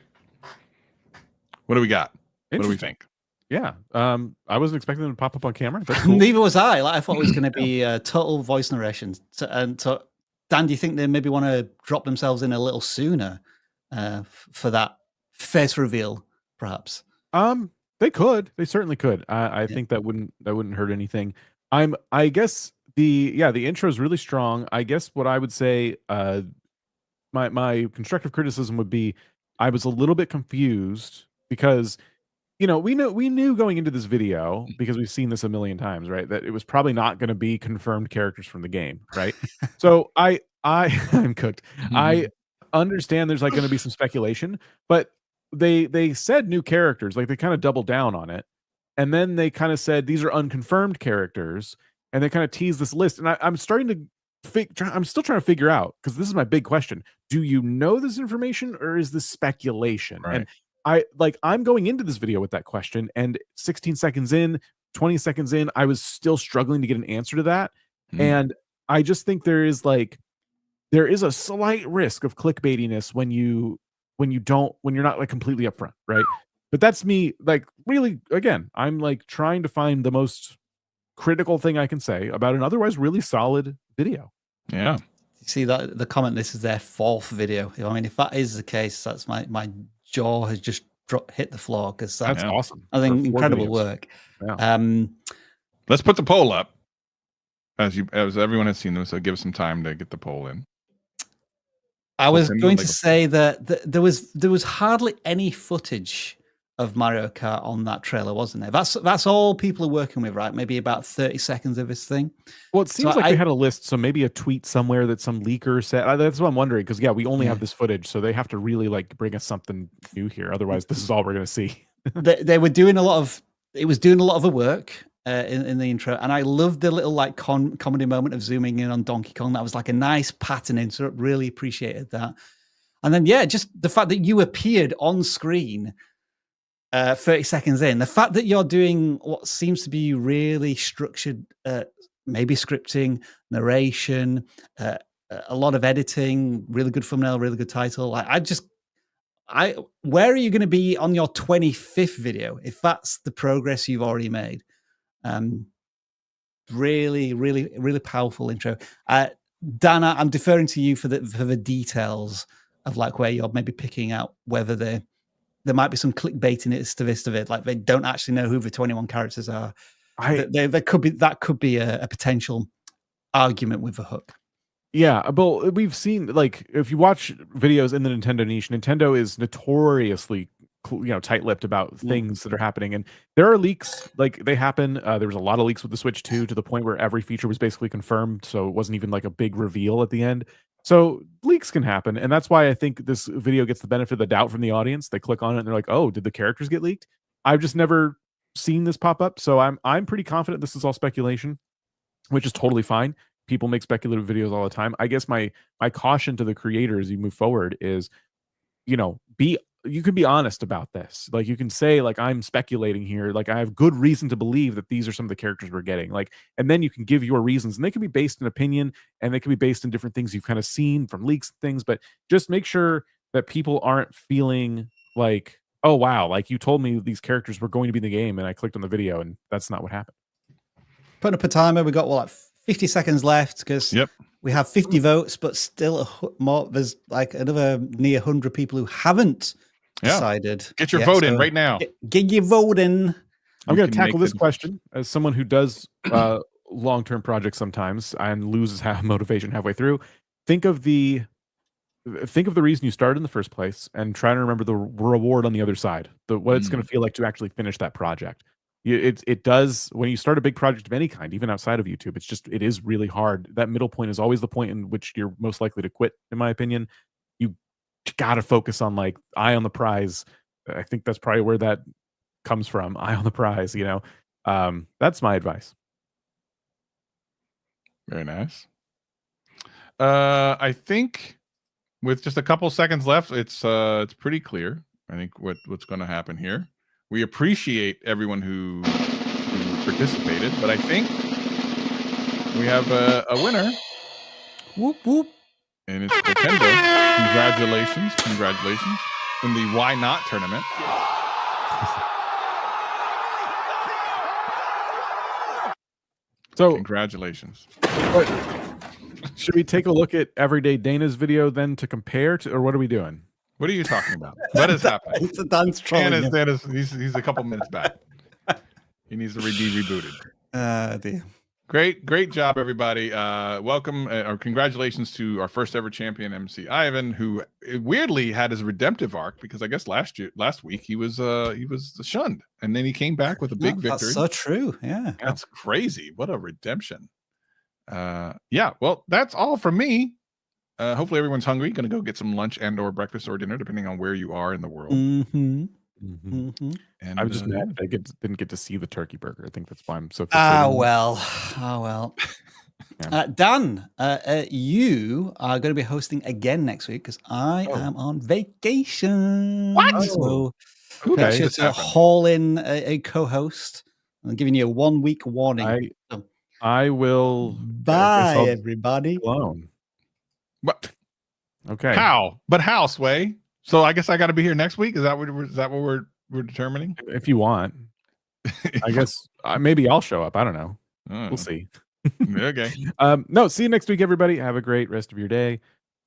What do we got? What do we think? Yeah. I wasn't expecting them to pop up on camera. That's cool. Neither was I. I thought it was going to be total voice narration. So, Dan, do you think they maybe want to drop themselves in a little sooner for that face reveal, perhaps? They could. They certainly could. I think that wouldn't hurt anything. I guess the intro is really strong. I guess what I would say, my constructive criticism would be, I was a little bit confused because, we knew going into this video, because we've seen this a million times, right, that it was probably not going to be confirmed characters from the game, right? So I'm cooked. I understand there's like going to be some speculation, but they said new characters, like they kind of doubled down on it, and then they kind of said these are unconfirmed characters, and they kind of teased this list, and I'm starting to I'm still trying to figure out, because this is my big question: do you know this information, or is this speculation? Right. And I'm going into this video with that question, and 16 seconds in, 20 seconds in, I was still struggling to get an answer to that. And I just think there is a slight risk of clickbaitiness when you're not like completely upfront, right? But that's me, like, really, again, I'm like trying to find the most critical thing I can say about an otherwise really solid video. Yeah. See that the comment, this is their 4th video. I mean, if that is the case, that's my jaw has just hit the floor, because that's awesome. I think incredible work. Yeah. Let's put the poll up as everyone has seen them. So give us some time to get the poll in. I was Nintendo going to Lego. say that there was hardly any footage of Mario Kart on that trailer, wasn't there? That's all people are working with, right? Maybe about 30 seconds of this thing. Well, it So seems like I- they had a list, so maybe a tweet somewhere that some leaker said. That's what I'm wondering, because yeah, we only Yeah. have this footage, so they have to really like bring us something new here. Otherwise, this is all we're gonna see. They were doing a lot of the work in the intro, and I loved the little like comedy moment of zooming in on Donkey Kong. That was like a nice pattern interrupt. Really appreciated that. And then yeah, just the fact that you appeared on screen 30 seconds in, the fact that you're doing what seems to be really structured, maybe scripting, narration, a lot of editing, really good thumbnail, really good title. Where are you going to be on your 25th video if that's the progress you've already made? Really, really, really powerful intro. Dana, I'm deferring to you for the details of like where you're maybe picking out whether there might be some clickbaitiness to this of it, like they don't actually know who the 21 characters are. There could be a potential argument with the hook. Yeah, but we've seen, like, if you watch videos in the Nintendo niche, Nintendo is notoriously, tight-lipped about things that are happening, and there are leaks, like, they happen. There was a lot of leaks with the Switch 2 to the point where every feature was basically confirmed, so it wasn't even like a big reveal at the end. So leaks can happen, and that's why I think this video gets the benefit of the doubt from the audience. They click on it and they're like, "Oh, did the characters get leaked?" I've just never seen this pop up, so I'm pretty confident this is all speculation, which is totally fine. People make speculative videos all the time. I guess my caution to the creator as you move forward is, you can be honest about this. Like, you can say, like, I'm speculating here. Like, I have good reason to believe that these are some of the characters we're getting. Like, and then you can give your reasons, and they can be based in opinion, and they can be based in different things you've kind of seen from leaks and things. But just make sure that people aren't feeling like, oh wow, like you told me these characters were going to be in the game, and I clicked on the video, and that's not what happened. Putting up a timer. We got like 50 seconds left because we have 50 votes, but still there's like another near 100 people who haven't decided. Get your vote in right now. Get your vote in. I'm going to tackle this question as someone who does long-term projects sometimes and loses motivation halfway through. Think of the reason you started in the first place and try to remember the reward on the other side, what it's going to feel like to actually finish that project. It does, when you start a big project of any kind, even outside of YouTube, it is really hard. That middle point is always the point in which you're most likely to quit, in my opinion. You got to focus on like eye on the prize. I think that's probably where that comes from. Eye on the prize, that's my advice. Very nice. I think with just a couple seconds left, it's pretty clear. I think what's going to happen here. We appreciate everyone who participated, but I think we have a winner. Whoop whoop. And it's Nintendo. Congratulations in the Why Not tournament. So congratulations. Should we take a look at Everyday Dana's video then to compare to, or what are we doing? What are you talking about? What is happening? It's a dance trolling. He's a couple minutes back. He needs to be rebooted. Dear. Great job, everybody. Welcome or congratulations to our first ever champion, MC Ivan, who weirdly had his redemptive arc because I guess last week he was shunned, and then he came back with a big victory. That's so true. Yeah, that's crazy. What a redemption. Yeah. Well, that's all from me. Hopefully everyone's hungry. Going to go get some lunch and or breakfast or dinner, depending on where you are in the world. And I was just mad I didn't get to see the turkey burger. I think that's why I'm so fixated. Well. Dan, you are going to be hosting again next week because I am on vacation. What? So okay, to haul in a co-host. I'm giving you a 1 week warning. I will. Bye, everybody. Alone. What? Okay. How? But how, Sway? So I guess I got to be here next week. Is that what we're determining? If you want, I guess maybe I'll show up. I don't know. We'll see. Okay. No. See you next week, everybody. Have a great rest of your day.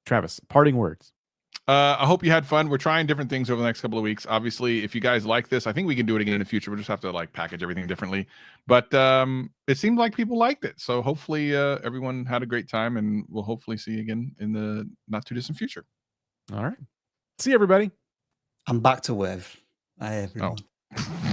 Travis, parting words. I hope you had fun. We're trying different things over the next couple of weeks. Obviously, if you guys like this, I think we can do it again in the future. We'll just have to like package everything differently. But it seemed like people liked it. So hopefully everyone had a great time, and we'll hopefully see you again in the not too distant future. All right. See you, everybody. I'm back to wave. Hi, everyone. Oh.